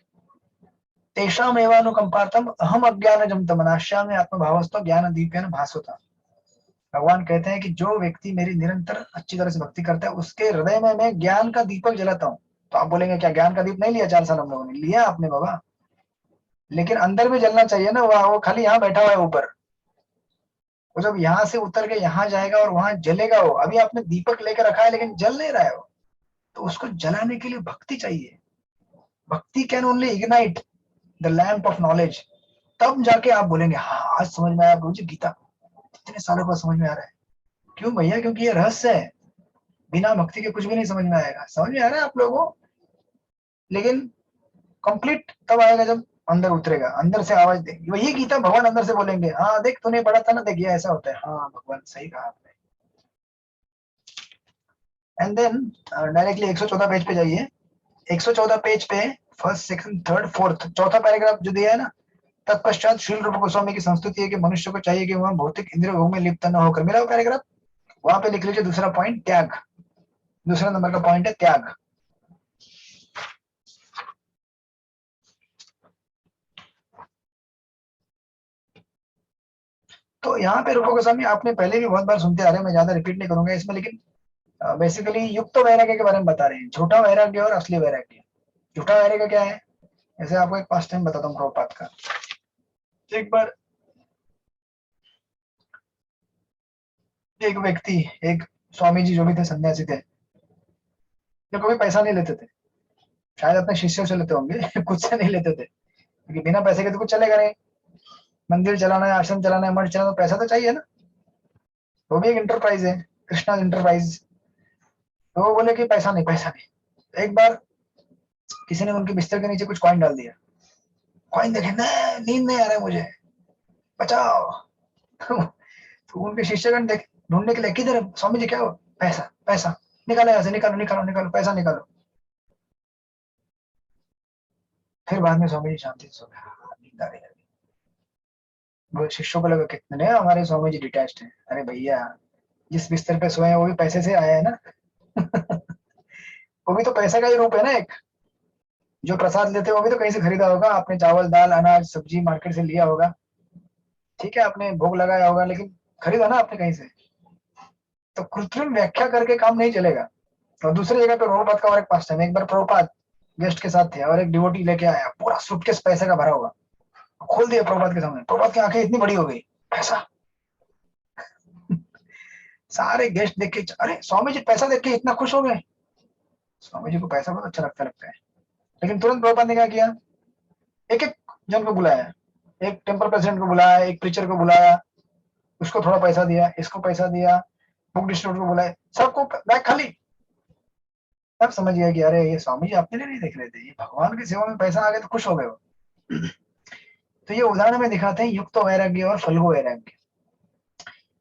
तेषाम एवानुकंपार्थम अहम अज्ञानजं तमनाश्यामि आत्मभावस्तो ज्ञानदीपेन भास्वता। भगवान कहते हैं कि जो व्यक्ति मेरी निरंतर अच्छी तरह से भक्ति करता है, उसके हृदय में मैं ज्ञान का दीपक जलाता हूँ। तो आप बोलेंगे क्या ज्ञान का दीप नहीं लिया 4 साल हम लोगों ने? लिया आपने बाबा, लेकिन अंदर भी जलना चाहिए ना। वो खाली यहाँ बैठा हुआ है ऊपर, वो जब यहाँ से उतर के यहाँ जाएगा और वहां जलेगा। वो अभी आपने दीपक लेकर रखा है लेकिन जल नहीं रहा है वो, तो उसको जलाने के लिए भक्ति चाहिए। भक्ति can only ignite the lamp of knowledge. तब जाके आप बोलेंगे हाँ आज समझ में आया प्रभु जी, गीता इतने सालों बाद समझ में आ रहा है। क्यों भैया? क्योंकि ये रहस्य है, बिना भक्ति के कुछ भी नहीं समझ में आएगा। समझ में आ रहा है आप लोगों? लेकिन कंप्लीट तब आएगा जब अंदर उतरेगा, अंदर से आवाज देगी। वही गीता भगवान अंदर से बोलेंगे, हाँ देख तूने पढ़ा था ना, देखिए ऐसा होता है। हाँ भगवान सही कहा आपने। एंड देन डायरेक्टली 114 पेज पे जाइए। 114 पेज पे फर्स्ट, सेकंड, थर्ड, फोर्थ, चौथा पैराग्राफ जो दिया है ना, तत्पश्चात श्रील रूप गोस्वामी की संस्तुति है कि मनुष्य को चाहिए कि वह भौतिक इंद्रिय भोग में लिप्त न होकर, मेरा पैराग्राफ वहां पे लिख लीजिए। दूसरा पॉइंट त्याग, दूसरा नंबर का पॉइंट है त्याग। तो यहाँ पे रूप गोस्वामी आपने पहले भी बहुत बार सुनते आ रहे हैं, मैं ज्यादा रिपीट नहीं करूंगा इसमें, लेकिन बेसिकली युक्त वैराग्य के बारे में बता रहे हैं। झूठा वैराग्य और असली वैराग्य। झूठा वैराग्य क्या है? जैसे आपको एक पास्ट टाइम बताता हूँ प्रभुपाद का। एक बार एक व्यक्ति, एक स्वामी जी जो भी थे, सन्यासी थे, जो कभी पैसा नहीं लेते थे। शायद अपने शिष्यों से लेते होंगे, खुद से नहीं लेते थे, क्योंकि बिना पैसे के तो कुछ चलेगा नहीं। मंदिर चलाना है, आश्रम चलाना है, मठ चलाना, तो पैसा तो चाहिए ना। वो भी एक इंटरप्राइज है, कृष्णा इंटरप्राइज। तो वो बोले कि पैसा नहीं, पैसा नहीं। एक बार किसी ने उनके बिस्तर के नीचे कुछ कॉइन डाल दिया। कॉइन देखे, नींद नहीं आ रहा है मुझे, बचाओ। तो उनके शिष्यगण देख ढूंढने के लिए, किधर है स्वामी जी? क्या हो? पैसा, पैसा निकालो यहाँ से, निकालो निकालो निकालो, पैसा निकालो। फिर बाद में स्वामी जी शांति से सो गए, नींद आ रही है। वो शिष्यों को लगा कितने हमारे स्वामी जी डिटैच्ड हैं। अरे भैया, जिस बिस्तर पे सोए हैं वो भी पैसे से आया है ना। वो भी तो पैसे का ही रूप है ना एक। जो प्रसाद लेते हैं वो भी तो कहीं से खरीदा होगा आपने, चावल दाल अनाज सब्जी मार्केट से लिया होगा, ठीक है, आपने भोग लगाया होगा, लेकिन खरीदा ना आपने कहीं से। तो कृत्रिम व्याख्या करके काम नहीं चलेगा। और दूसरी जगह पे प्रभुपाद का और एक पास टाइम, एक बार प्रभुपाद गेस्ट के साथ थे और एक डिवोटी लेके आया, पूरा सूटकेस पैसे का भरा हुआ, खोल दिया प्रभुपाद के सामने। प्रभुपाद की आंखें इतनी बड़ी हो गई, पैसा। सारे गेस्ट देख के, अरे स्वामी जी पैसा देख के इतना खुश हो गए। स्वामी जी को पैसा बहुत अच्छा लगता है। लेकिन तुरंत प्रभुपाद ने क्या किया, एक एक जन को बुलाया, एक टेम्पल प्रेसिडेंट को बुलाया, एक प्रीचर को बुलाया, उसको थोड़ा पैसा दिया, इसको पैसा दिया, बुक डिस्ट्रीब्यूटर को बुलाया, सबको बैग खाली। तब समझ गया कि अरे ये स्वामी जी अपने लिए नहीं देख रहे थे, ये भगवान की सेवा में पैसा आ गया तो खुश हो गए। तो ये उदाहरण में दिखाते हैं युक्त वैराग्य और फल्गु वैराग्य।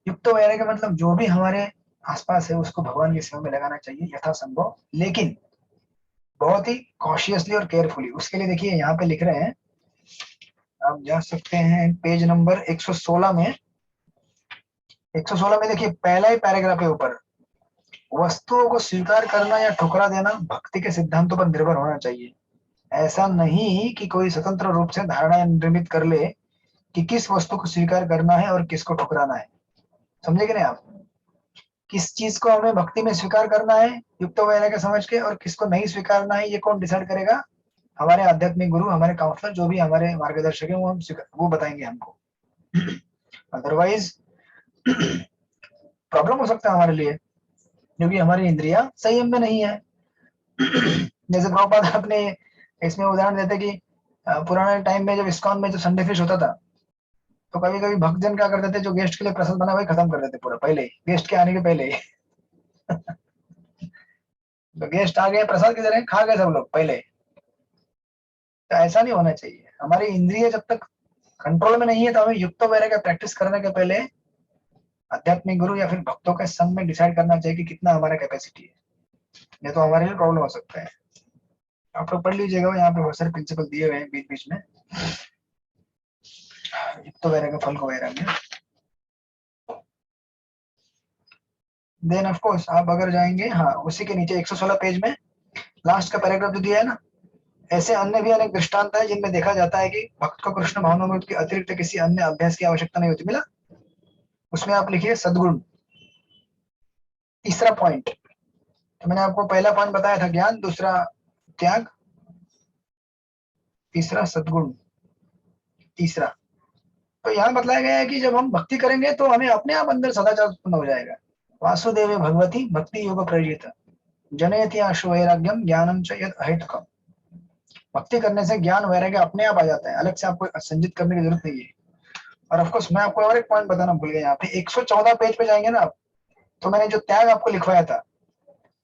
युक्त वैराग्य मतलब जो भी हमारे आसपास है उसको भगवान की सेवा में लगाना चाहिए यथासंभव, लेकिन बहुत ही कॉशियसली और केयरफुली। उसके लिए देखिए यहाँ पे लिख रहे हैं, आप जा सकते हैं पेज नंबर 116 में। 116 में देखिए पहला ही पैराग्राफ है ऊपर, वस्तुओं को स्वीकार करना या ठुकरा देना भक्ति के सिद्धांतों पर निर्भर होना चाहिए। ऐसा नहीं कि कोई स्वतंत्र रूप से धारणा निर्मित कर ले कि किस वस्तु को स्वीकार करना है और किसको ठुकराना है। समझे कि नहीं आप? किस चीज को हमें भक्ति में स्वीकार करना है युक्त वैराग्य समझ के, और किसको नहीं स्वीकारना है ये कौन डिसाइड करेगा? हमारे आध्यात्मिक गुरु, हमारे काउंसलर, जो भी हमारे मार्गदर्शक है वो बताएंगे हमको। अदरवाइज प्रॉब्लम हो सकता है हमारे लिए, क्योंकि हमारी इंद्रियां संयम में नहीं है। जैसे प्रभुपाद अपने इसमें उदाहरण देते कि पुराने टाइम में जब इस्कॉन में जो संडे फिश होता था, तो कभी कभी भक्तजन क्या करते थे, जो गेस्ट के लिए प्रसाद बना वही खत्म कर देते पूरा पहले ही, गेस्ट के आने के पहले ही। तो गेस्ट आ गए, प्रसाद किधर है, खा गए सब लोग पहले। तो ऐसा नहीं होना चाहिए। हमारी इंद्रिय जब तक कंट्रोल में नहीं है तो हमें युक्त वैराग्य प्रैक्टिस करने के पहले आध्यात्मिक गुरु या फिर भक्तों के संग में डिसाइड करना चाहिए कि कितना हमारा कैपेसिटी है, नहीं तो हमारे लिए प्रॉब्लम हो सकता है। आप लोग पढ़ लीजिएगा, यहाँ पे बहुत सारे प्रिंसिपल दिए हुए हैं बीच बीच में, युक्त वैराग्य फल्गु वैराग्य। देन ऑफ कोर्स आप अगर जाएंगे, हाँ उसी के नीचे 116 पेज में लास्ट का पैराग्राफ जो दिया है ना, ऐसे अन्य भी अनेक दृष्टांत है जिनमें देखा जाता है कि भक्त को कृष्ण भावनामृत के अतिरिक्त किसी अन्य अभ्यास की आवश्यकता नहीं होती। मिला? उसमें आप लिखिए सद्गुण, तीसरा पॉइंट। तो मैंने आपको पहला पॉइंट बताया था ज्ञान, दूसरा त्याग, तीसरा सद्गुण, तीसरा। तो यहाँ बताया गया है कि जब हम भक्ति करेंगे तो हमें अपने आप अंदर सदाचार उत्पन्न हो जाएगा। वासुदेव भगवती भक्ति योग प्रयुक्त जनयति आशु वैराग्यम ज्ञानम च यद अहेतुकम। भक्ति करने से ज्ञान वैराग्य अपने आप आ जाता है, अलग से आपको संजित करने की जरूरत नहीं है। और ऑफ कोर्स मैं आपको और एक पॉइंट बताना भूल गया, यहाँ पे 114 पेज पे जाएंगे ना आप, तो मैंने जो त्याग आपको लिखवाया था,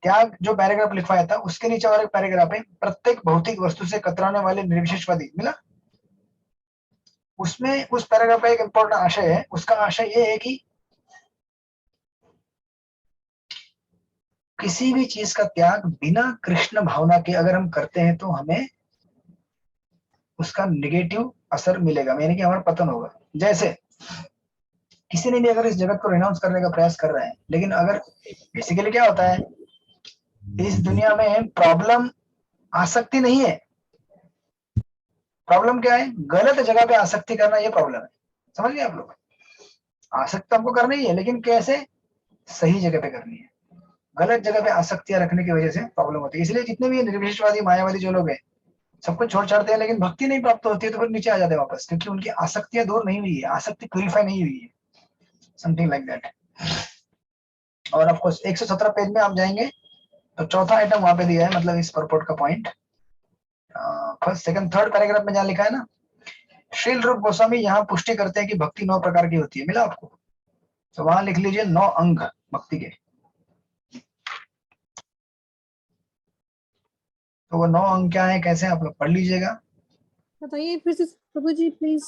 त्याग जो पैराग्राफ लिखवाया था, उसके नीचे और एक पैराग्राफ है, प्रत्येक भौतिक वस्तु से कतराने वाले निर्विशेषवादी। मिला? उसमें उस पैराग्राफ का एक इंपॉर्टेंट आशय है। उसका आशय ये है कि किसी भी चीज का त्याग बिना कृष्ण भावना के अगर हम करते हैं तो हमें उसका नेगेटिव असर मिलेगा, यानी कि हमारा पतन होगा। जैसे किसी ने भी अगर इस जगत को रिनाउंस करने का प्रयास कर रहे हैं, लेकिन अगर बेसिकली क्या होता है इस दुनिया में, प्रॉब्लम आसक्ति नहीं है। प्रॉब्लम क्या है? गलत जगह पे आसक्ति करना, ये प्रॉब्लम है। समझ गए आप लोग? आसक्ति हमको करनी ही है, लेकिन कैसे? सही जगह पे करनी है। गलत जगह पे आसक्तियां रखने की वजह से प्रॉब्लम होती है। इसलिए जितने भी निर्विशेषवादी मायावादी जो लोग हैं, सब कुछ छोड़ छाड़ते हैं, लेकिन भक्ति नहीं प्राप्त होती है तो फिर नीचे आ जाते हैं वापस, क्योंकि उनकी आसक्तियां दूर नहीं हुई है, आसक्ति प्यूरिफाई नहीं हुई है, समथिंग लाइक दैट। और ऑफ कोर्स 117 पेज में आप जाएंगे तो चौथा आइटम वहां पे दिया है, मतलब इस परपोर्ट का point first second third paragraph में जहाँ लिखा है ना, श्रील रूप गोस्वामी यहाँ पुष्टि करते हैं कि भक्ति 9 प्रकार की होती है। मिला आपको? तो वहां लिख लीजिए 9 अंग भक्ति के। तो वो 9 अंग क्या है, कैसे, आप लोग पढ़ लीजिएगा। बताइए फिर से प्रभु जी प्लीज।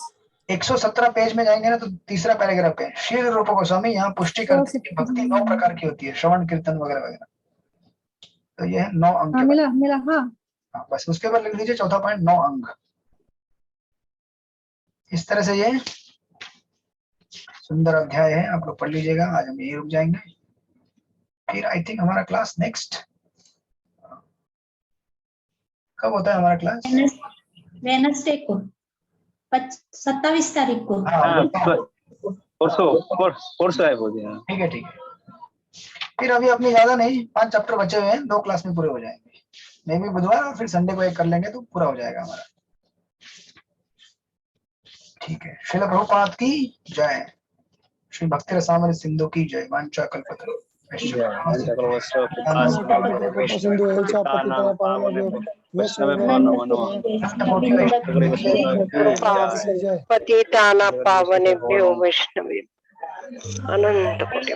117 पेज में जाएंगे ना तो तीसरा पैराग्राफ है, श्री रूप गोस्वामी यहाँ पुष्टि करते हैं कि भक्ति 9 प्रकार की होती है, श्रवण कीर्तन वगैरह वगैरह। तो ये है 9 अंग। मिला मिला, हाँ बस उसके ऊपर लिख दीजिए चौथा पॉइंट 9 अंग। इस तरह से ये सुंदर अध्याय है, आप लोग पढ़ लीजिएगा। आज हम यही रुक जाएंगे, फिर आई थिंक हमारा क्लास नेक्स्ट कब होता है हमारा क्लास? वेडनेसडे को 27 तारीख को। परसों है वो जी। ठीक है ठीक है। फिर अभी अपनी ज्यादा नहीं, 5 चैप्टर बचे हुए हैं, 2 क्लास में पूरे हो जाएंगे। नहीं भी बुधवार और फिर संडे को एक कर लेंगे तो पूरा हो जाएगा हमारा। ठीक है। श्रील प्रभुपाद की जय, श्री भक्ति रसामृत सिंधु की जय। वांछा कल्पतरु पतितानां पावनेभ्यो वैष्णवेभ्यो अनंत कोटि